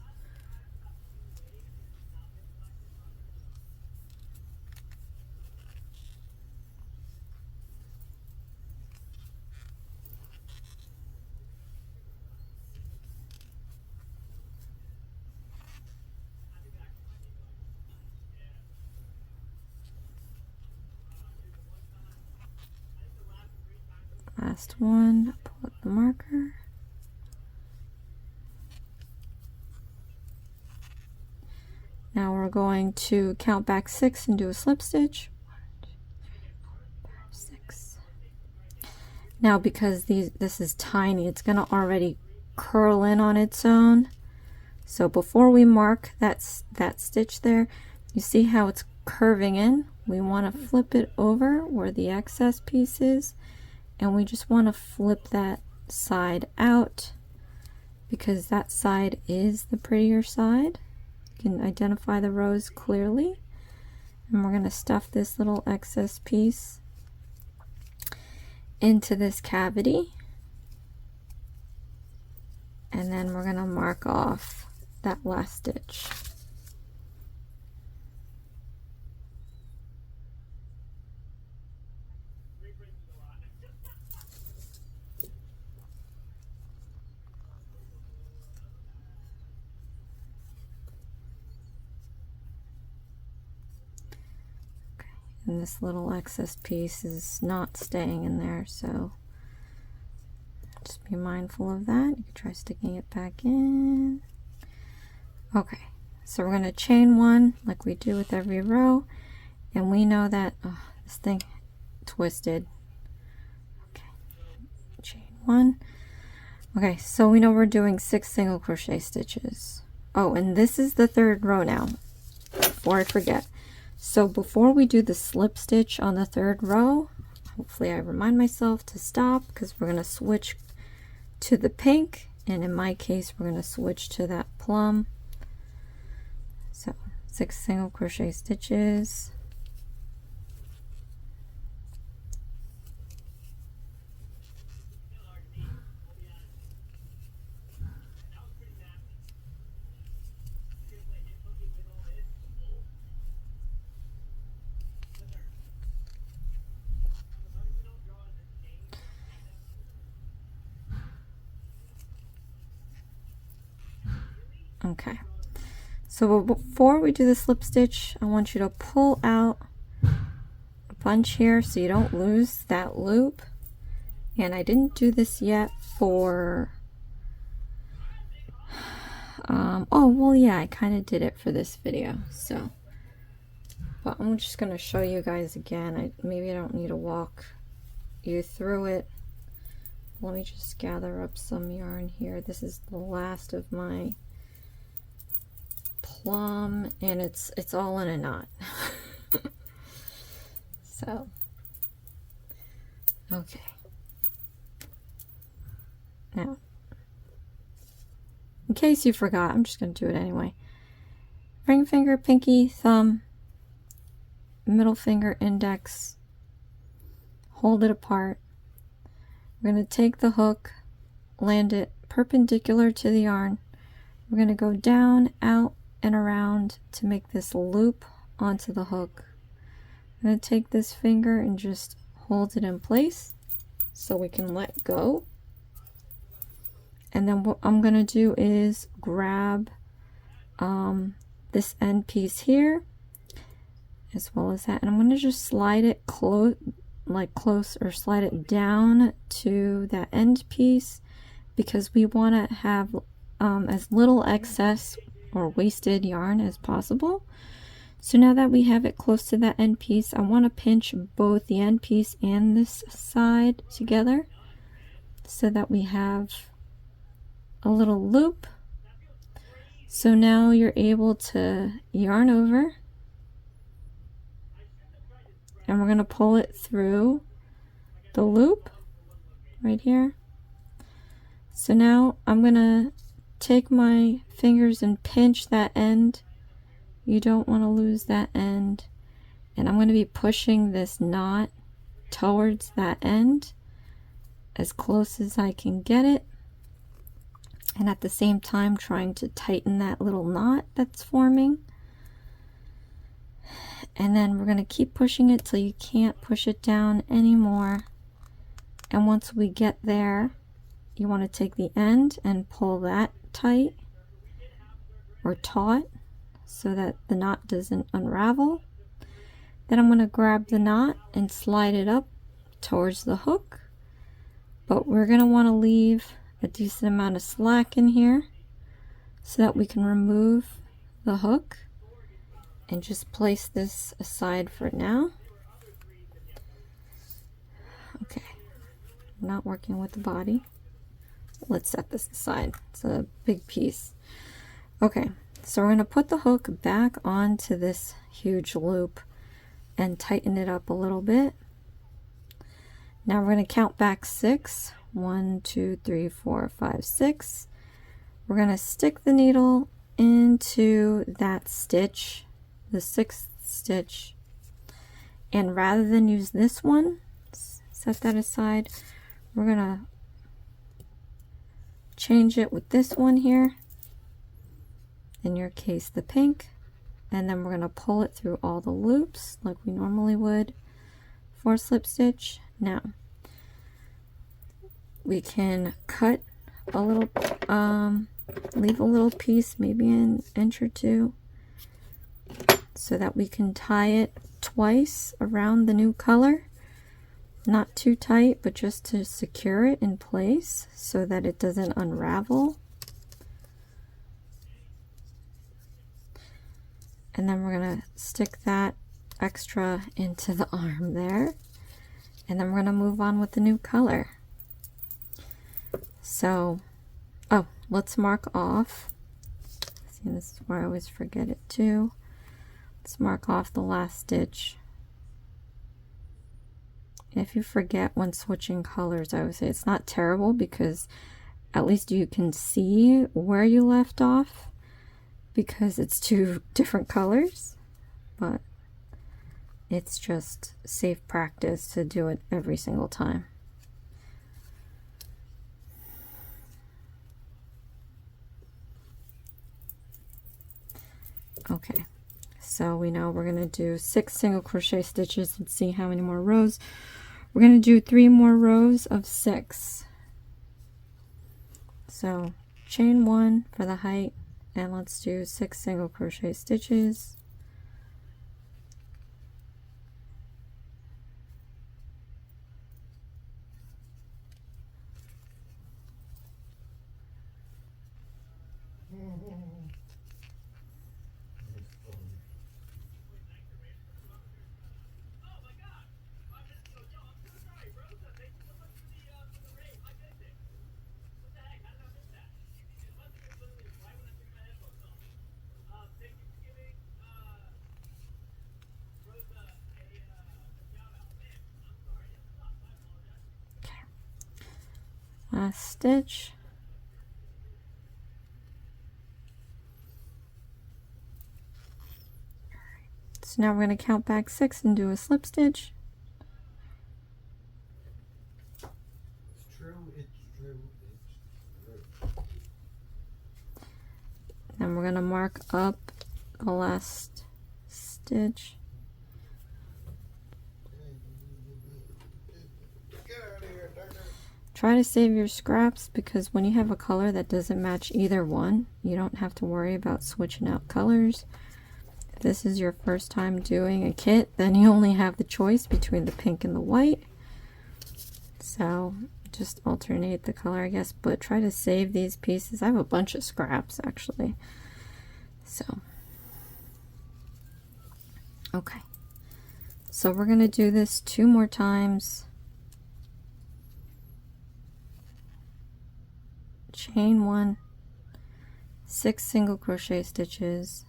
Last one, pull up the marker. Now we're going to count back 6 and do a slip stitch. 1, 2, 3, 4, 5, 6. Now because this is tiny, it's going to already curl in on its own. So before we mark that stitch there, you see how it's curving in? We want to flip it over where the excess piece is, and we just want to flip that side out, because that side is the prettier side. You can identify the rows clearly. And we're going to stuff this little excess piece into this cavity, and then we're going to mark off that last stitch. And this little excess piece is not staying in there, so just be mindful of that. You can try sticking it back in. Okay, so we're going to chain 1 like we do with every row, and we know that this thing twisted. Okay, chain 1. Okay, so we know we're doing 6 single crochet stitches. Oh, and this is the 3rd row now, before I forget. So before we do the slip stitch on the 3rd row, hopefully I remind myself to stop, because we're going to switch to the pink, and in my case we're going to switch to that plum. So 6 single crochet stitches. Okay, so before we do the slip stitch, I want you to pull out a bunch here so you don't lose that loop. And I didn't do this yet for oh well, yeah, I kind of did it for this video, so but I'm just going to show you guys again. Maybe I don't need to walk you through it, Let me just gather up some yarn here. This is the last of my plum, and it's all in a knot. So, okay. Now, in case you forgot, I'm just going to do it anyway. Ring finger, pinky, thumb, middle finger, index, hold it apart. We're going to take the hook, land it perpendicular to the yarn. We're going to go down, out, and around to make this loop onto the hook. I'm going to take this finger and just hold it in place so we can let go. And then what I'm going to do is grab this end piece here as well as that, and I'm going to just slide it close, or slide it down to that end piece, because we want to have as little excess or wasted yarn as possible. So now that we have it close to that end piece, I want to pinch both the end piece and this side together so that we have a little loop. So now you're able to yarn over, and we're going to pull it through the loop right here. So now I'm going to take my fingers and pinch that end. You don't want to lose that end. And I'm going to be pushing this knot towards that end as close as I can get it. And at the same time trying to tighten that little knot that's forming. And then we're going to keep pushing it till you can't push it down anymore. And once we get there, you want to take the end and pull that tight or taut so that the knot doesn't unravel. Then I'm going to grab the knot and slide it up towards the hook, but we're going to want to leave a decent amount of slack in here so that we can remove the hook, and just place this aside for now. Okay, I'm not working with the body. Let's set this aside. It's a big piece. Okay, so we're going to put the hook back onto this huge loop and tighten it up a little bit. Now we're going to count back 6. 1, 2, 3, 4, 5, 6. We're going to stick the needle into that stitch, the 6th stitch, and rather than use this one, set that aside, we're going to change it with this one here, in your case the pink, and then we're going to pull it through all the loops like we normally would for slip stitch. Now we can cut a little, leave a little piece, maybe an inch or two, so that we can tie it twice around the new color. Not too tight, but just to secure it in place so that it doesn't unravel. And then we're going to stick that extra into the arm there. And then we're going to move on with the new color. So, oh, let's mark off. See, this is where I always forget it too. Let's mark off the last stitch. If you forget when switching colors, I would say it's not terrible, because at least you can see where you left off, because it's 2 different colors, but it's just safe practice to do it every single time. Okay, so we know we're going to do 6 single crochet stitches. Let's see how many more rows. We're going to do 3 more rows of 6. So chain 1 for the height, and let's do 6 single crochet stitches. last stitch. So now we're going to count back 6 and do a slip stitch. It's true, it's true, it's true. Then we're going to mark up the last stitch. Try to save your scraps, because when you have a color that doesn't match either one, you don't have to worry about switching out colors. If this is your first time doing a kit, then you only have the choice between the pink and the white. So just alternate the color, I guess, but try to save these pieces. I have a bunch of scraps actually. So, okay. So we're going to do this 2 more times. Chain 1, 6 single crochet stitches,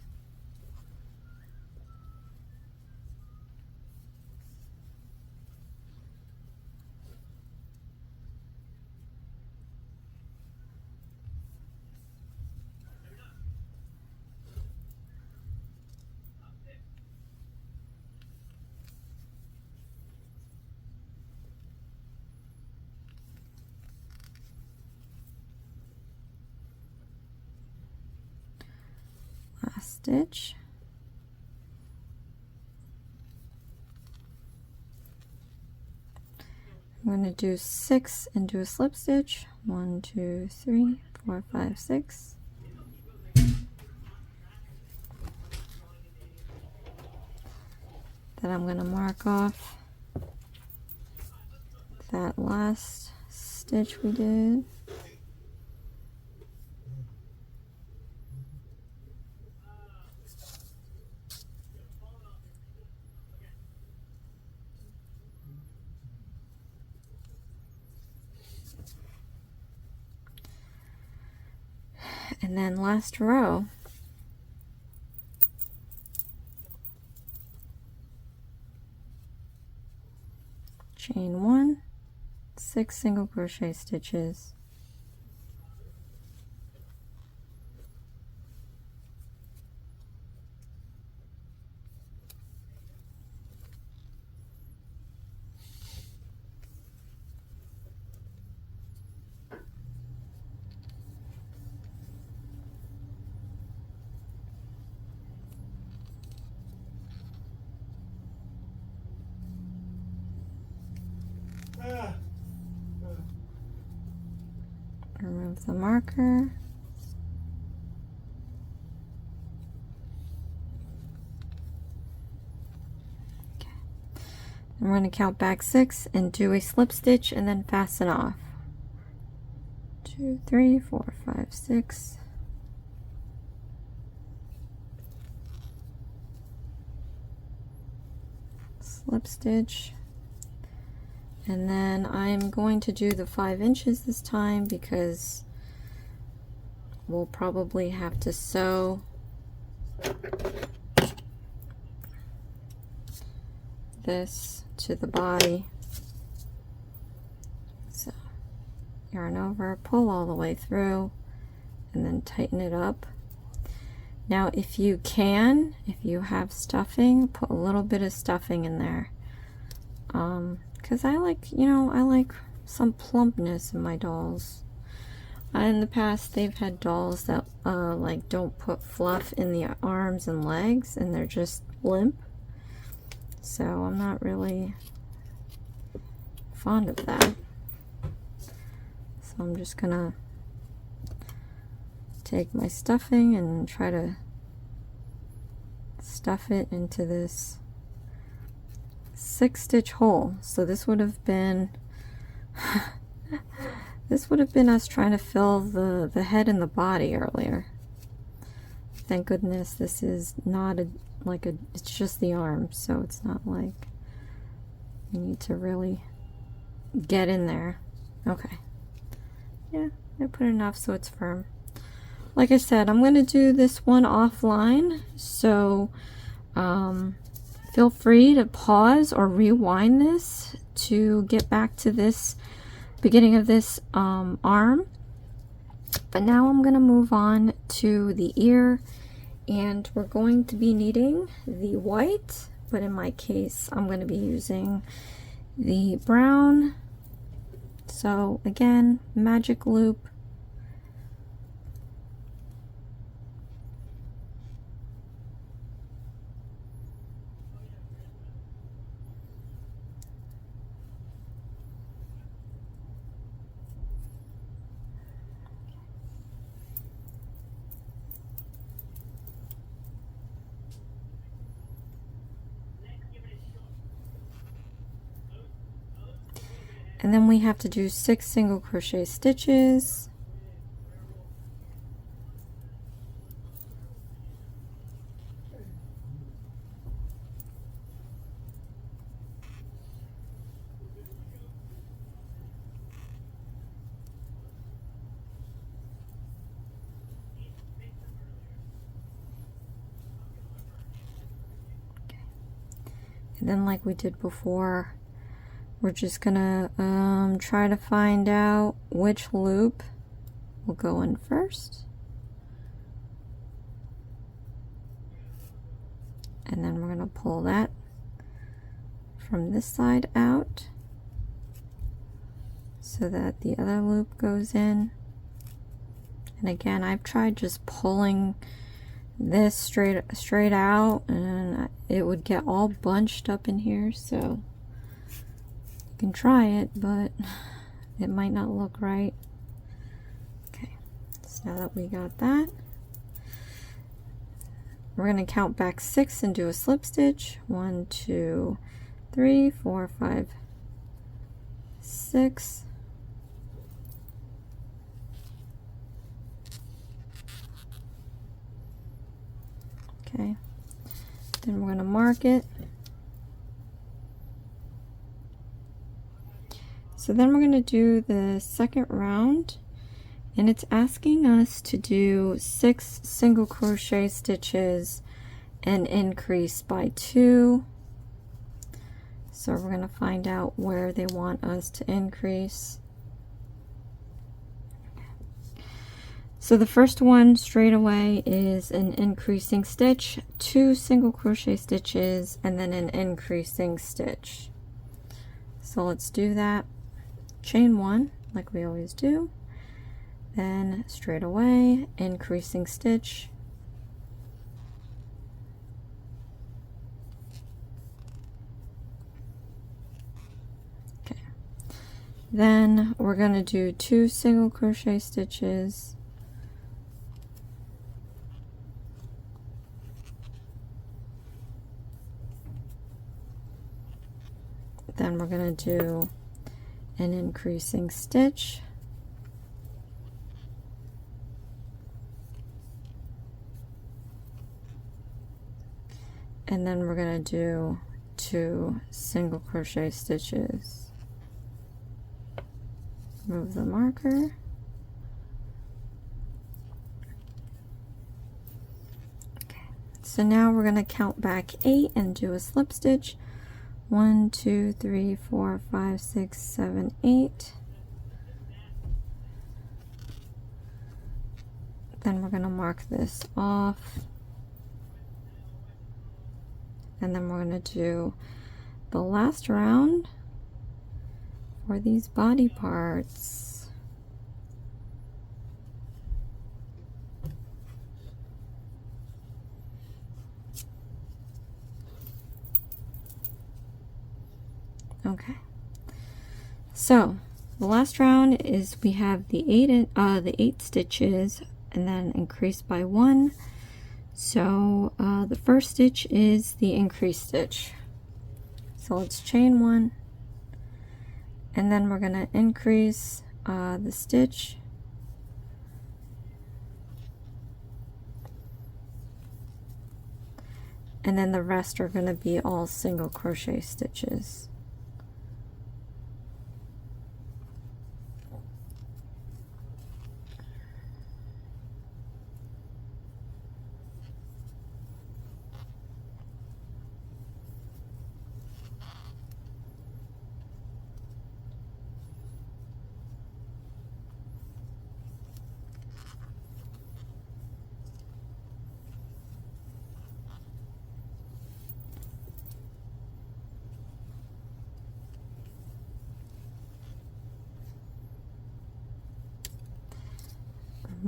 last stitch, I'm going to do 6 and do a slip stitch. 1, 2, 3, 4, 5, 6. Then I'm going to mark off that last stitch we did. And then last row, chain 1, 6 single crochet stitches, remove the marker, okay. And we're going to count back 6 and do a slip stitch and then fasten off. 2, 3, 4, 5, 6. Slip stitch. And then I'm going to do the 5 inches this time, because we'll probably have to sew this to the body. So yarn over, pull all the way through, and then tighten it up. Now if you can, if you have stuffing, put a little bit of stuffing in there. Because I like, you know, I like some plumpness in my dolls. In the past, they've had dolls that like don't put fluff in the arms and legs, and they're just limp. So I'm not really fond of that. So I'm just gonna take my stuffing and try to stuff it into this 6-stitch hole. So this would have been this would have been us trying to fill the head and the body earlier. Thank goodness this is not it's just the arm, so it's not like you need to really get in there. Okay, yeah, I put enough so it's firm. Like I said, I'm going to do this one offline, so feel free to pause or rewind this to get back to this beginning of this arm. But now I'm going to move on to the ear, and we're going to be needing the white, but in my case I'm going to be using the brown. So again, magic loop, and then we have to do 6 single crochet stitches. And then, like we did before, we're just gonna try to find out which loop will go in first. And then we're gonna pull that from this side out so that the other loop goes in. And again, I've tried just pulling this straight out, and it would get all bunched up in here, so you can try it, but it might not look right. Okay, so now that we got that, we're going to count back 6 and do a slip stitch. 1, 2, 3, 4, 5, 6. Okay, then we're going to mark it. So then we're going to do the second round, and it's asking us to do 6 single crochet stitches and increase by 2. So we're going to find out where they want us to increase. So the first one straight away is an increasing stitch, 2 single crochet stitches, and then an increasing stitch. So let's do that. Chain 1 like we always do, then straight away increasing stitch, okay, then we're going to do 2 single crochet stitches, then we're going to do an increasing stitch, and then we're going to do 2 single crochet stitches. Move the marker. Okay, so now we're going to count back 8 and do a slip stitch. 1, 2, 3, 4, 5, 6, 7, 8. Then we're going to mark this off. And then we're going to do the last round for these body parts. Okay, so the last round is we have the 8 stitches and then increase by 1. So the first stitch is the increase stitch. So let's chain 1, and then we're going to increase the stitch, and then the rest are going to be all single crochet stitches.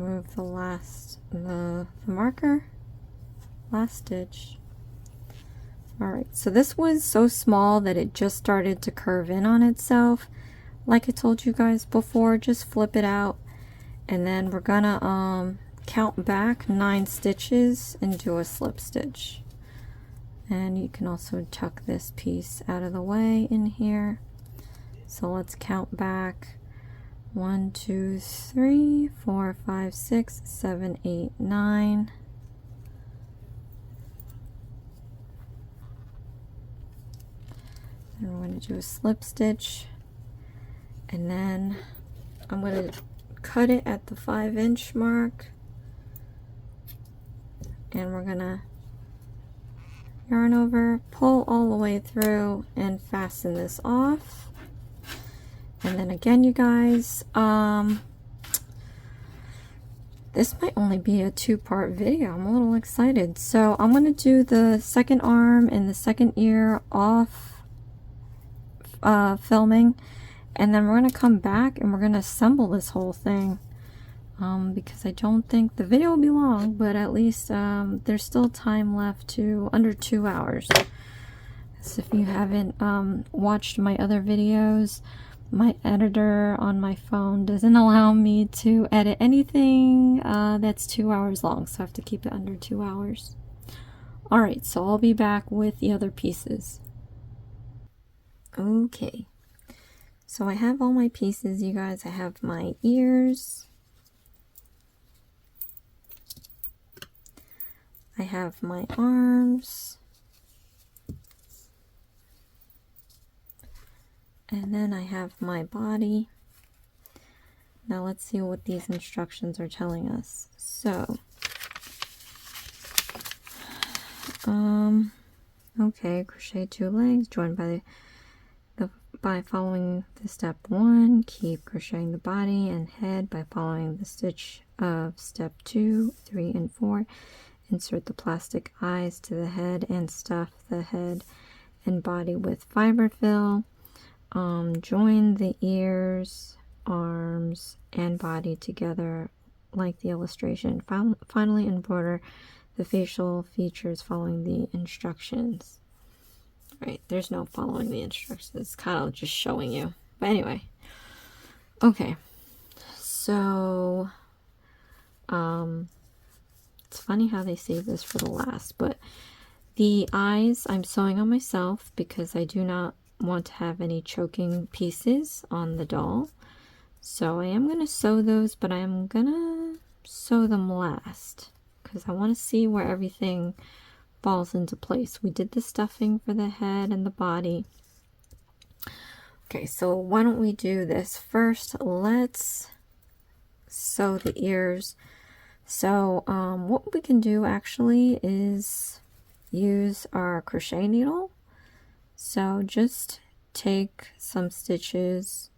remove the marker, last stitch. Alright, so this was so small that it just started to curve in on itself. Like I told you guys before, just flip it out, and then we're gonna count back 9 stitches and do a slip stitch. And you can also tuck this piece out of the way in here. So let's count back 1, 2, 3, 4, 5, 6, 7, 8, 9. And we're going to do a slip stitch, and then I'm going to cut it at the 5-inch mark, and we're going to yarn over, pull all the way through, and fasten this off. And then again, you guys, this might only be a 2-part video. I'm a little excited. So I'm going to do the second arm and the second ear off filming, and then we're going to come back and we're going to assemble this whole thing, because I don't think the video will be long, but at least there's still time left to under 2 hours. So if you haven't watched my other videos, my editor on my phone doesn't allow me to edit anything that's 2 hours long, so I have to keep it under 2 hours. Alright, so I'll be back with the other pieces. Okay, so I have all my pieces, you guys. I have my ears, I have my arms, and then I have my body. Now let's see what these instructions are telling us. So, okay, crochet 2 legs, joined by following the step 1, keep crocheting the body and head by following the stitch of step 2, 3, and 4. Insert the plastic eyes to the head and stuff the head and body with fiber fill. Join the ears, arms, and body together like the illustration. Finally embroider the facial features following the instructions. Right, there's no following the instructions. It's kind of just showing you. But anyway. Okay. So, it's funny how they save this for the last, but the eyes I'm sewing on myself because I do not want to have any choking pieces on the doll. So I am going to sew those, but I am going to sew them last because I want to see where everything falls into place. We did the stuffing for the head and the body. Okay, so why don't we do this first? Let's sew the ears. So what we can do actually is use our crochet needle. So just take some stitches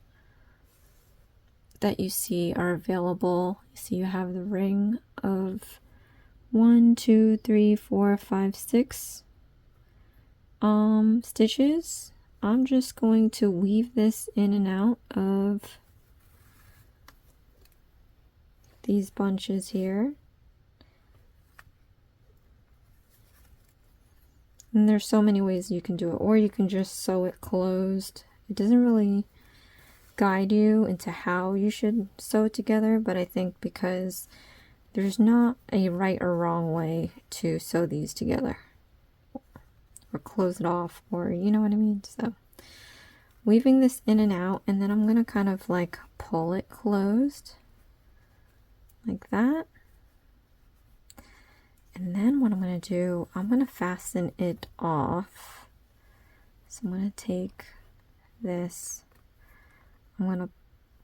that you see are available. You see you have the ring of 1, 2, 3, 4, 5, 6 stitches. I'm just going to weave this in and out of these bunches here. And there's so many ways you can do it, or you can just sew it closed. It doesn't really guide you into how you should sew it together, but I think because there's not a right or wrong way to sew these together or close it off, or you know what I mean. So weaving this in and out, and then I'm gonna kind of like pull it closed like that. And then what I'm going to do, I'm going to fasten it off. So I'm going to take this, I'm going to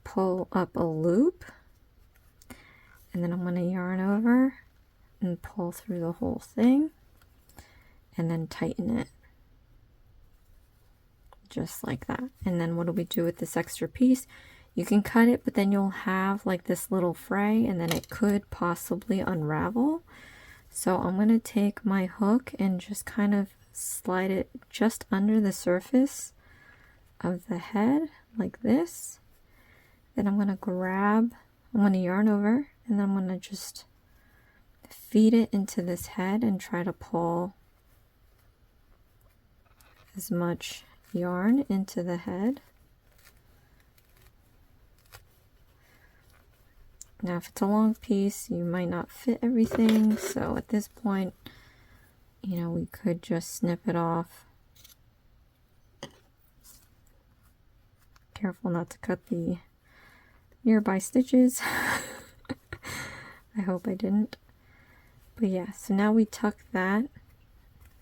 pull up a loop, and then I'm going to yarn over and pull through the whole thing, and then tighten it. Just like that. And then what do we do with this extra piece? You can cut it, but then you'll have like this little fray, and then it could possibly unravel. So I'm going to take my hook and just kind of slide it just under the surface of the head like this. Then I'm going to yarn over, And then I'm going to just feed it into this head and try to pull as much yarn into the head. Now if it's a long piece, you might not fit everything, so at this point, you know, we could just snip it off. Careful not to cut the nearby stitches. I hope I didn't. But yeah, so now we tuck that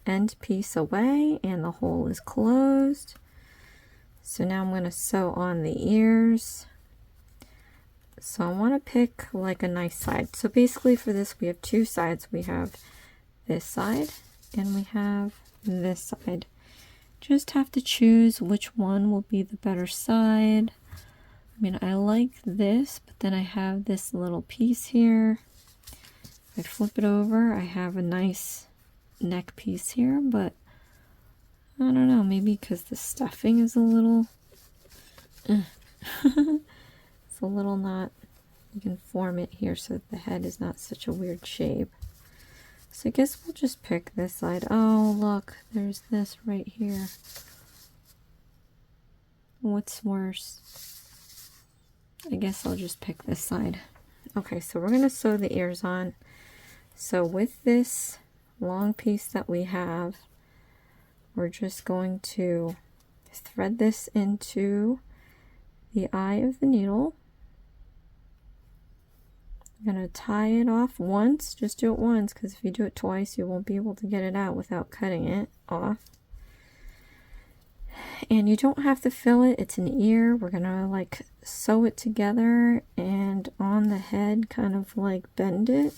end piece away and the hole is closed. So now I'm going to sew on the ears. So I want to pick like a nice side. So basically for this we have two sides. We have this side and we have this side. Just have to choose which one will be the better side. I mean, I like this, but then I have this little piece here. If I flip it over, I have a nice neck piece here, but I don't know, maybe because the stuffing is a little it's a little not, you can form it here so that the head is not such a weird shape. So I guess we'll just pick this side. Oh, look, there's this right here. What's worse? I guess I'll just pick this side. Okay, so we're going to sew the ears on. So with this long piece that we have, we're just going to thread this into the eye of the needle. I'm going to tie it off once, just do it once, because if you do it twice, you won't be able to get it out without cutting it off. And you don't have to fill it, it's an ear. We're going to like sew it together and on the head kind of like bend it.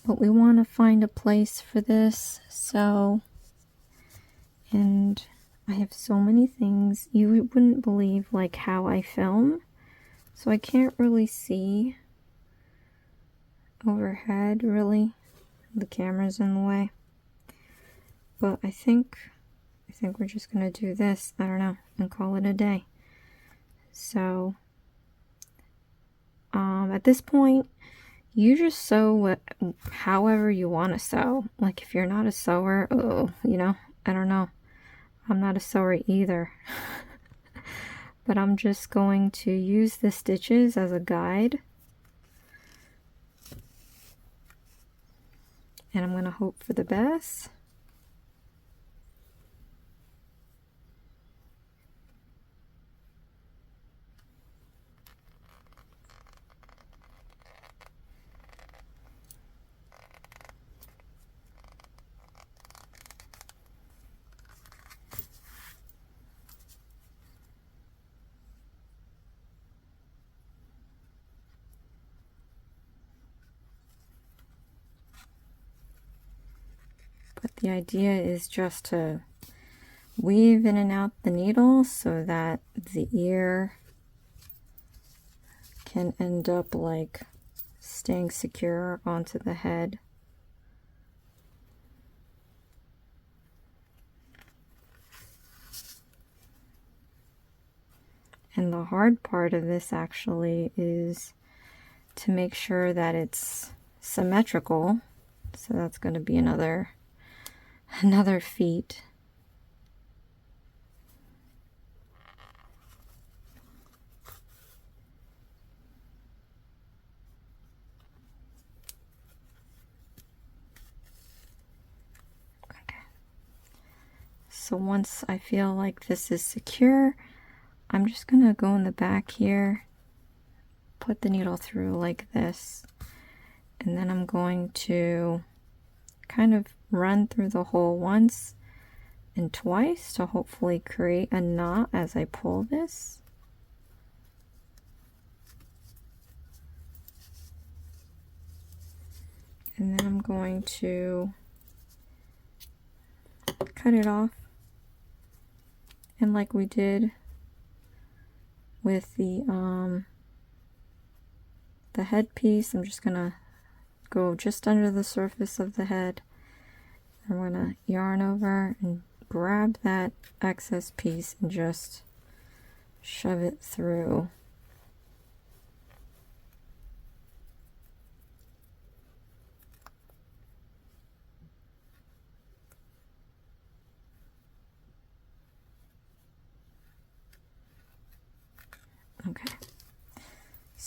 But we want to find a place for this, so, and I have so many things. You wouldn't believe like how I film. So I can't really see overhead, really. The camera's in the way. But I think we're just going to do this, I don't know, and call it a day. So, at this point, you just sew however you want to sew. Like if you're not a sewer, you know, I don't know. I'm not a sewer either. But I'm just going to use the stitches as a guide. And I'm going to hope for the best. But the idea is just to weave in and out the needle so that the ear can end up like staying secure onto the head. And the hard part of this actually is to make sure that it's symmetrical. So that's going to be another feat. Okay. So once I feel like this is secure, I'm just going to go in the back here, put the needle through like this, and then I'm going to kind of run through the hole once and twice to hopefully create a knot as I pull this. And then I'm going to cut it off. And like we did with the headpiece, I'm just gonna go just under the surface of the head. I'm gonna yarn over and grab that excess piece and just shove it through.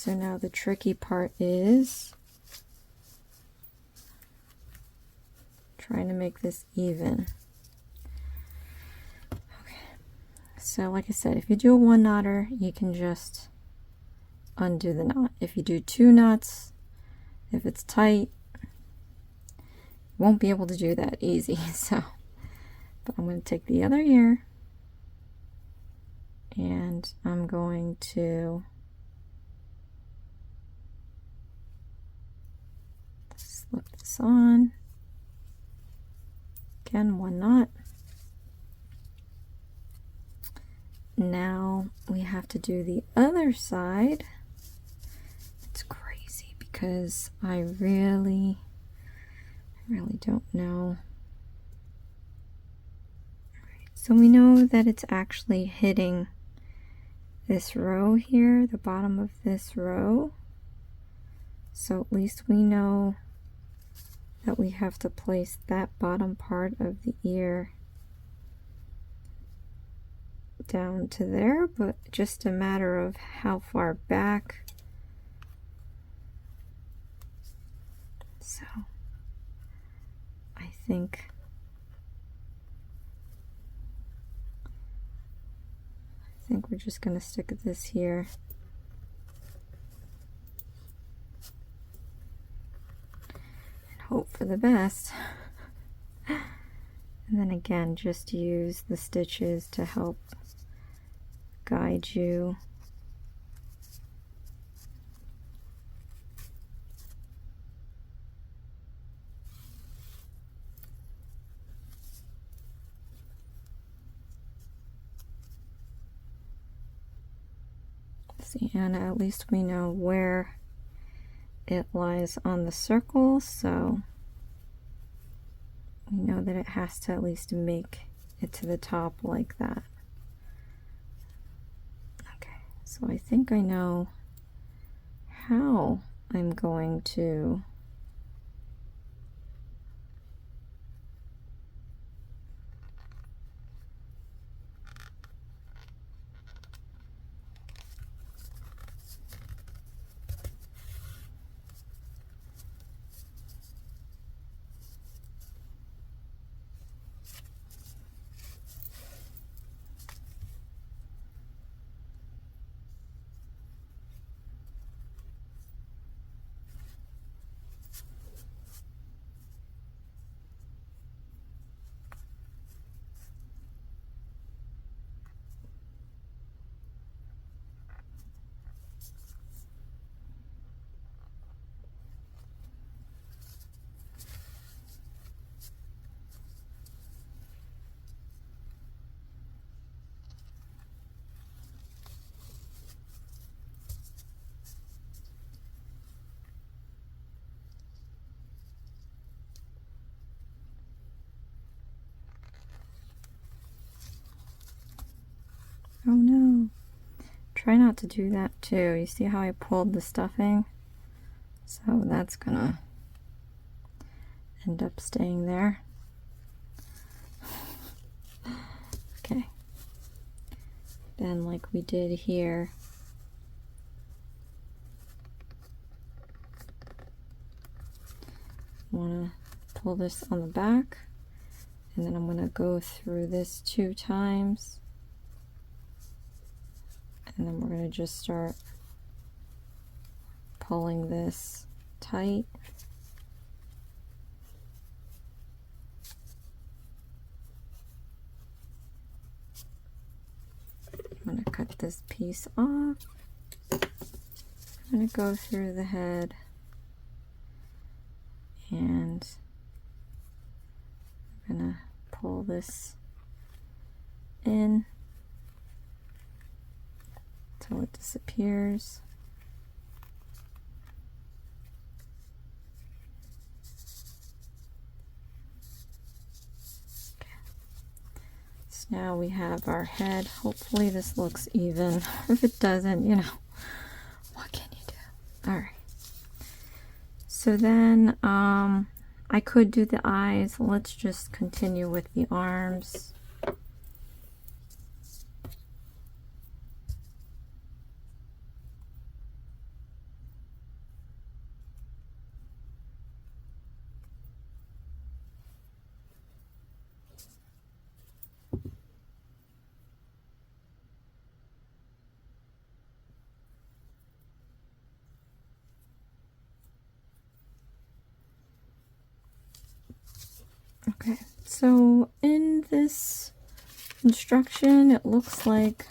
so now the tricky part is trying to make this even. Okay, so like I said, if you do a 1 knotter, you can just undo the knot. If you do 2 knots, if it's tight, you won't be able to do that easy. So, but I'm going to take the other ear and I'm going to slip this on. Again, 1 knot. Now we have to do the other side. It's crazy because I really don't know. Alright, so we know that it's actually hitting this row here, the bottom of this row. So at least we know that we have to place that bottom part of the ear down to there, but just a matter of how far back. So I think we're just going to stick this here. Hope for the best. And then again, just use the stitches to help guide you. See, and at least we know where it lies on the circle, so we know that it has to at least make it to the top like that. Okay, so I think I know how I'm going to oh no. Try not to do that too. You see how I pulled the stuffing? So that's gonna end up staying there. Okay. Then like we did here, I want to pull this on the back, and then I'm going to go through this 2 times. And then we're going to just start pulling this tight. I'm going to cut this piece off. I'm going to go through the head and I'm going to pull this in until it disappears. Okay. So now we have our head. Hopefully this looks even. If it doesn't, you know, what can you do? All right. So then I could do the eyes. Let's just continue with the arms. Okay, so in this instruction, it looks like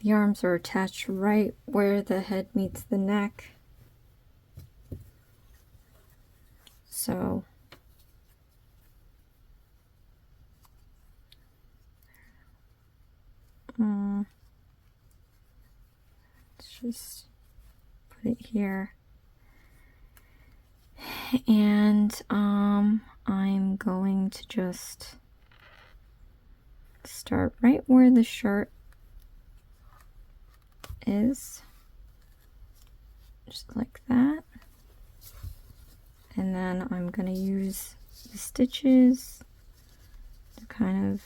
the arms are attached right where the head meets the neck. So let's just put it here. And I'm going to just start right where the shirt is, just like that. And then I'm going to use the stitches to kind of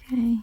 okay.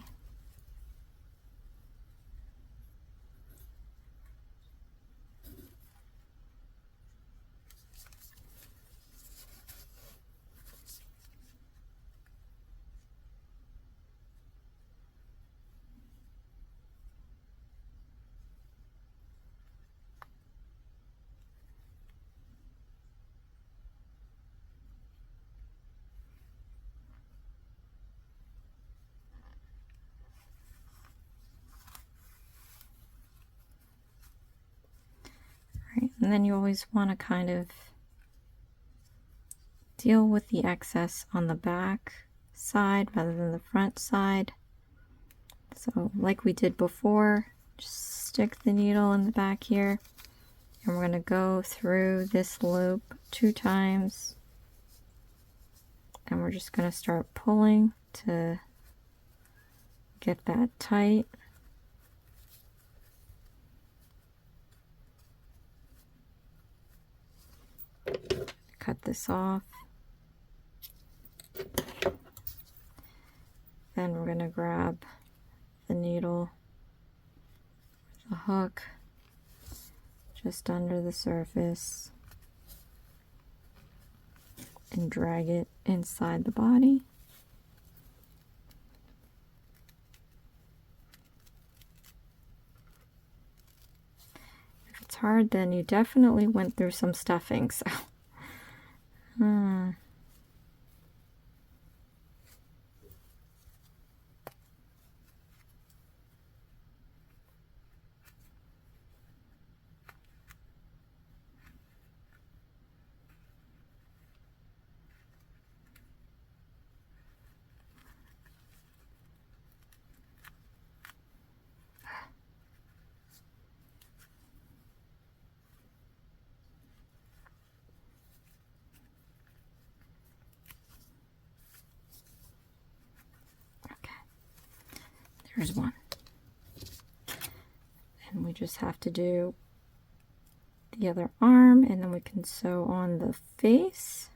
Right, and then you always want to kind of deal with the excess on the back side rather than the front side. So like we did before, just stick the needle in the back here, and we're going to go through this loop 2 times, and we're just going to start pulling to get that tight. Cut this off. Then we're going to grab the needle, the hook, just under the surface, and drag it inside the body. If it's hard, then you definitely went through some stuffing, so there's one. And we just have to do the other arm, and then we can sew on the face.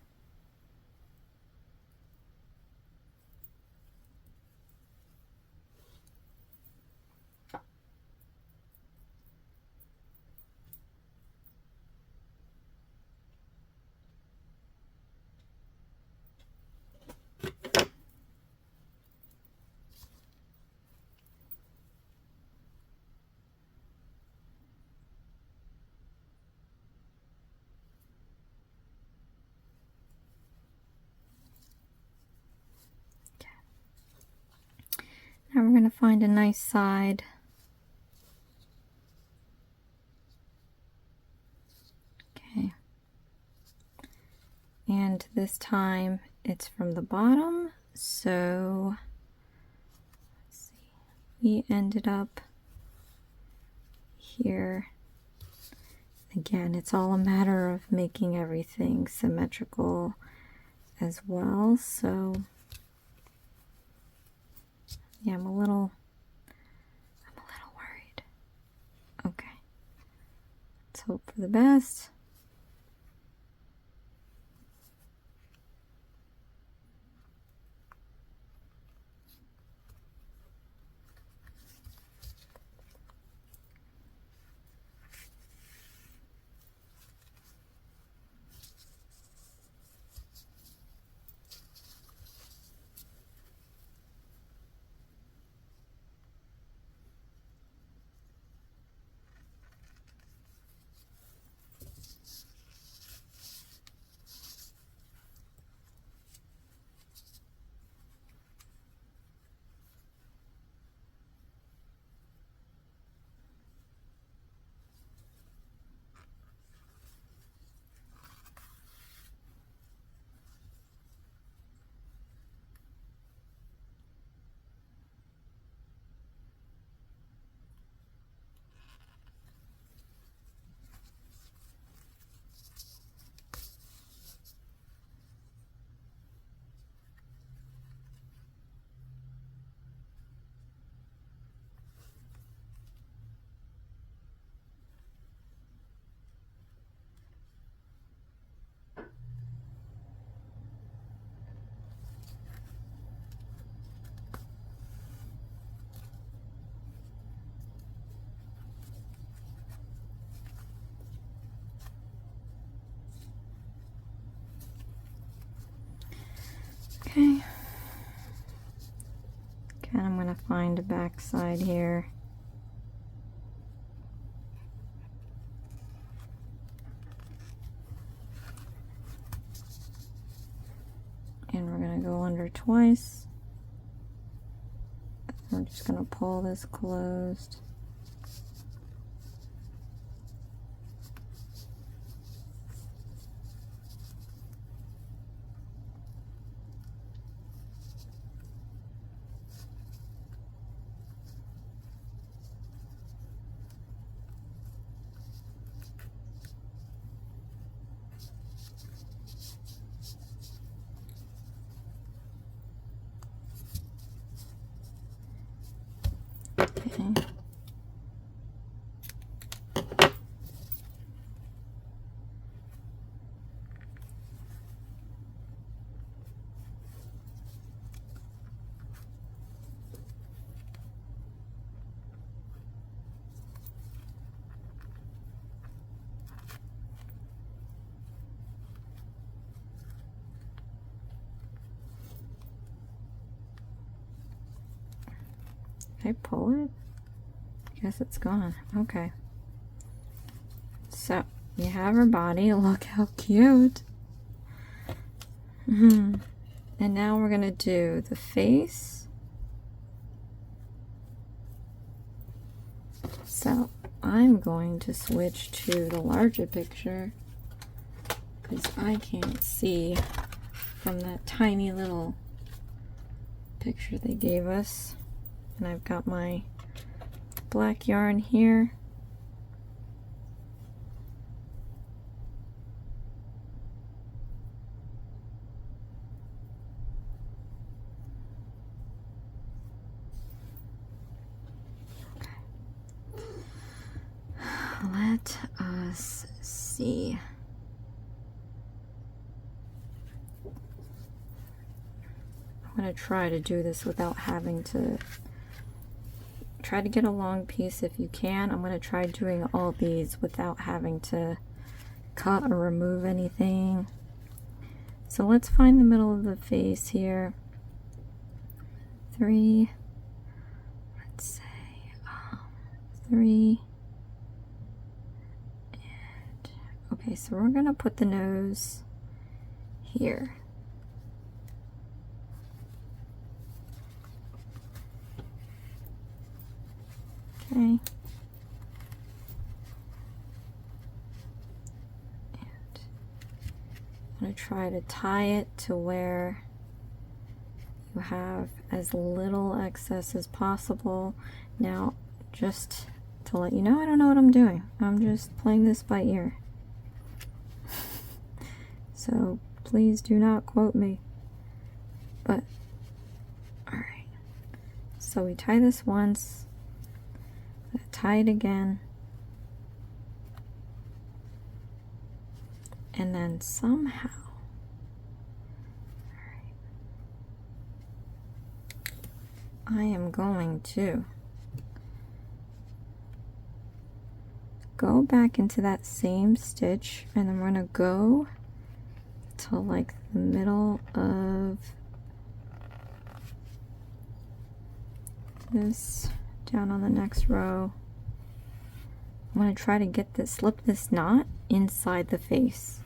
Now we're going to find a nice side. Okay. And this time it's from the bottom, so let's see. We ended up here. Again, it's all a matter of making everything symmetrical as well, so yeah, I'm a little worried. Okay. Let's hope for the best. Okay. Again, I'm going to find a back side here. And we're going to go under twice. We're just going to pull this closed. Okay. Can I pull it? I guess it's gone. Okay. So, you have her body. Look how cute. And now we're going to do the face. So, I'm going to switch to the larger picture because I can't see from that tiny little picture they gave us. And I've got my black yarn here. Okay. Let us see. I'm going to try to do this without having to try to get a long piece if you can. I'm going to try doing all these without having to cut or remove anything. So let's find the middle of the face here. 3, let's say 3, and okay, so we're going to put the nose here. Okay. And I'm going to try to tie it to where you have as little excess as possible. Now, just to let you know, I don't know what I'm doing. I'm just playing this by ear. So please do not quote me. But, alright. So we tie this once. Tie it again, and then somehow, I am going to go back into that same stitch, and I'm going to go to like the middle of this, down on the next row. I'm going to try to get this, slip this knot inside the face,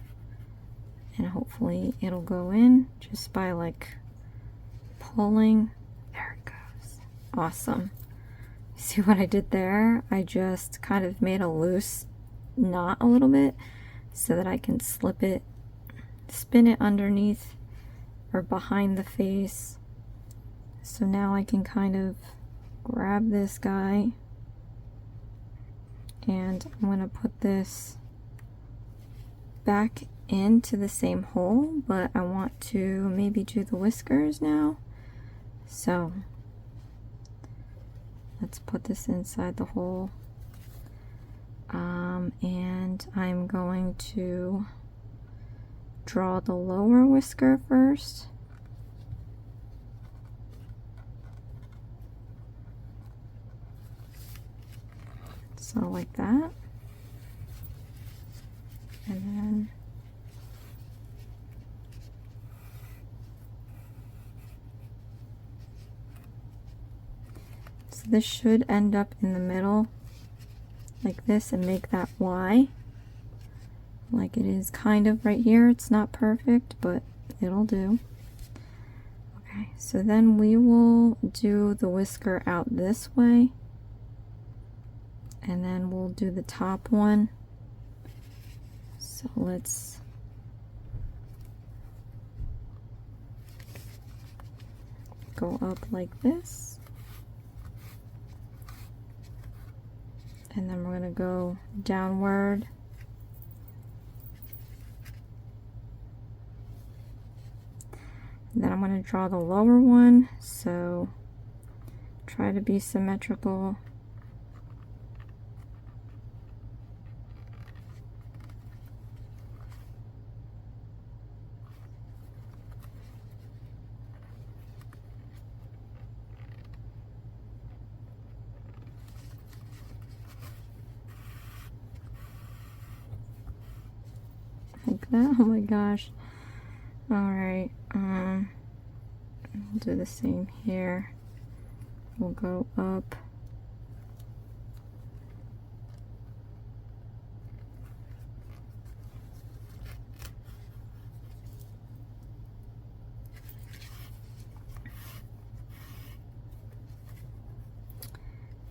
and hopefully it'll go in just by like pulling. There it goes. Awesome. See what I did there? I just kind of made a loose knot a little bit so that I can slip it, spin it underneath or behind the face. So now I can kind of grab this guy, and I'm going to put this back into the same hole, but I want to maybe do the whiskers now. So let's put this inside the hole, and I'm going to draw the lower whisker first. So like that, and then So this should end up in the middle like this and make that Y. Like it is kind of right here. It's not perfect, but it'll do. Okay, so then we will do the whisker out this way. And then we'll do the top one. So let's go up like this. And then we're going to go downward. And then I'm going to draw the lower one, so try to be symmetrical. Like that. Oh my gosh. Alright, we'll do the same here. We'll go up.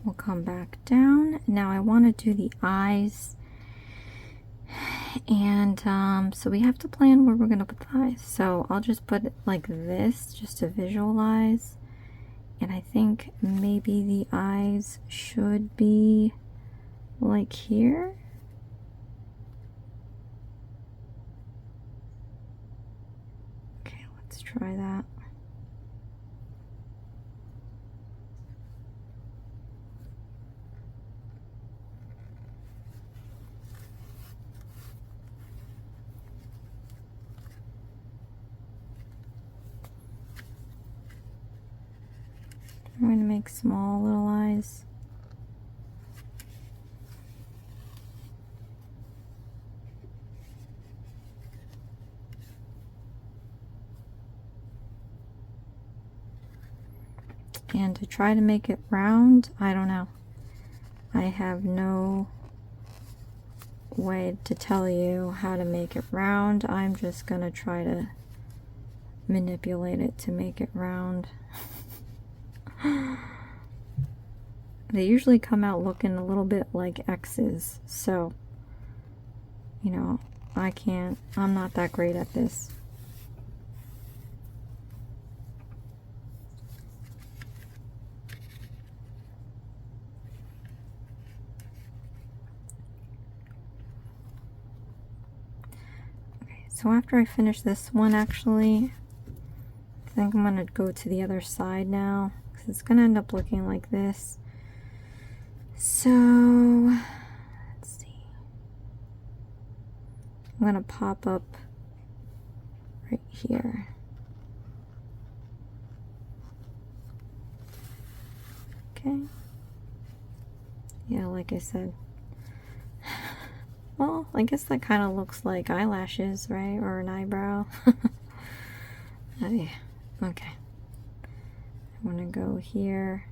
We'll come back down. Now I want to do the eyes. And so we have to plan where we're going to put the eyes. So I'll just put it like this just to visualize. And I think maybe the eyes should be like here. Okay, let's try that. I'm going to make small little eyes. And to try to make it round, I don't know. I have no way to tell you how to make it round. I'm just going to try to manipulate it to make it round. They usually come out looking a little bit like X's, so you know, I'm not that great at this. Okay, so after I finish this one, actually I think I'm gonna go to the other side now. It's gonna end up looking like this. So let's see. I'm gonna pop up right here. Okay. Yeah, like I said. Well, I guess that kind of looks like eyelashes, right? Or an eyebrow. Okay. I'm going to go here,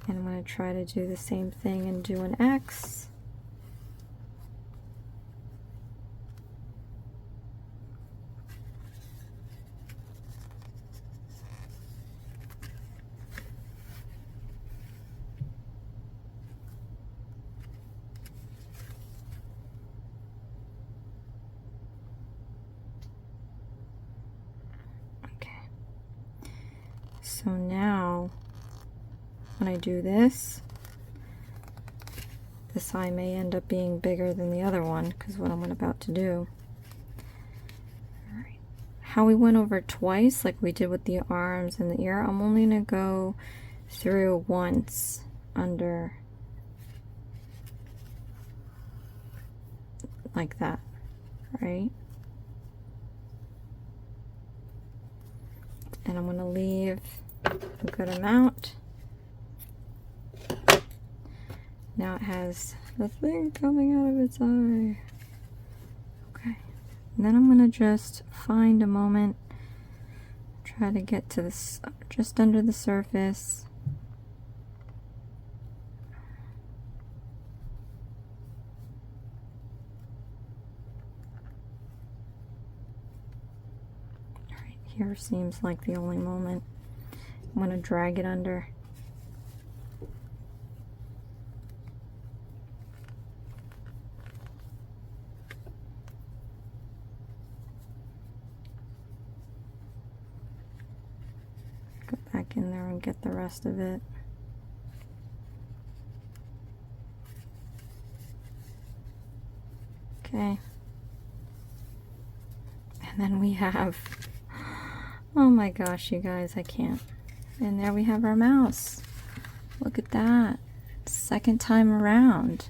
and I'm going to try to do the same thing and do an X. So now, when I do this, this eye may end up being bigger than the other one, because what I'm about to do. Alright. How we went over twice, like we did with the arms and the ear, I'm only going to go through once under, like that, right? And I'm going to leave a good amount. Now it has the thing coming out of its eye. Okay. And then I'm going to just find a moment, try to get to this just under the surface. here seems like the only moment. I'm going to drag it under. Go back in there and get the rest of it. Okay. And then we have, oh my gosh, you guys, I can't. And there we have our mouse. Look at that. Second time around.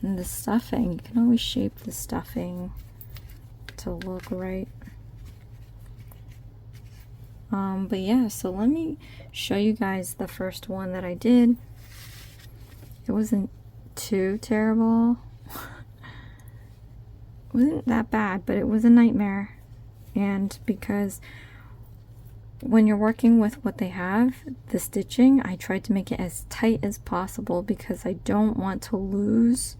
And the stuffing, you can always shape the stuffing to look right. But yeah, so let me show you guys the first one that I did. It wasn't too terrible. It wasn't that bad, but it was a nightmare. And because when you're working with what they have, the stitching, I tried to make it as tight as possible because I don't want to lose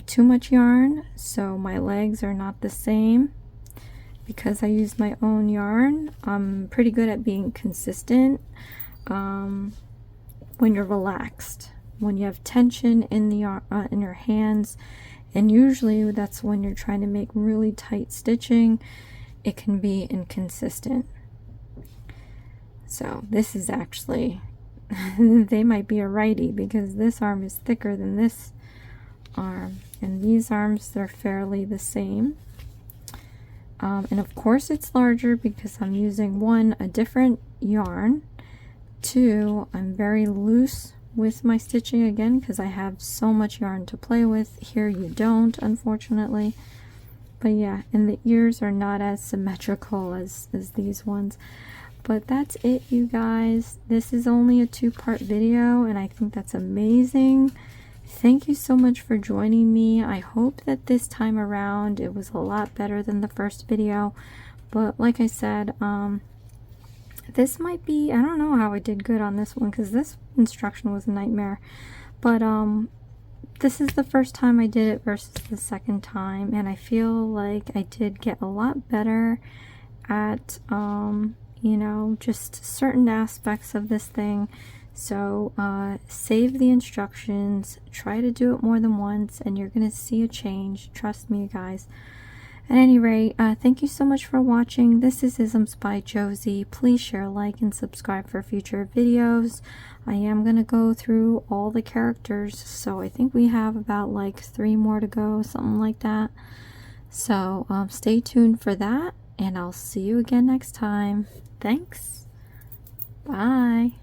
too much yarn. So my legs are not the same. Because I use my own yarn, I'm pretty good at being consistent when you're relaxed. When you have tension in the in your hands, and usually that's when you're trying to make really tight stitching, it can be inconsistent. So this is actually, they might be a righty because this arm is thicker than this arm, and these arms, they're fairly the same. And of course it's larger because I'm using one, a different yarn, two, I'm very loose with my stitching again because I have so much yarn to play with. Here you don't, unfortunately. But yeah, and the ears are not as symmetrical as these ones. But that's it, you guys. This is only a 2-part video, and I think that's amazing. Thank you so much for joining me. I hope that this time around it was a lot better than the first video. But like I said, this might be, I don't know how I did good on this one because this instruction was a nightmare. But this is the first time I did it versus the second time, and I feel like I did get a lot better at you know, just certain aspects of this thing. So save the instructions, try to do it more than once, and you're gonna see a change. Trust me, you guys. At any rate, thank you so much for watching. This is Isms by Josie. Please share, like, and subscribe for future videos. I am gonna go through all the characters, so I think we have about like 3 more to go, something like that. So stay tuned for that, and I'll see you again next time. Thanks. Bye.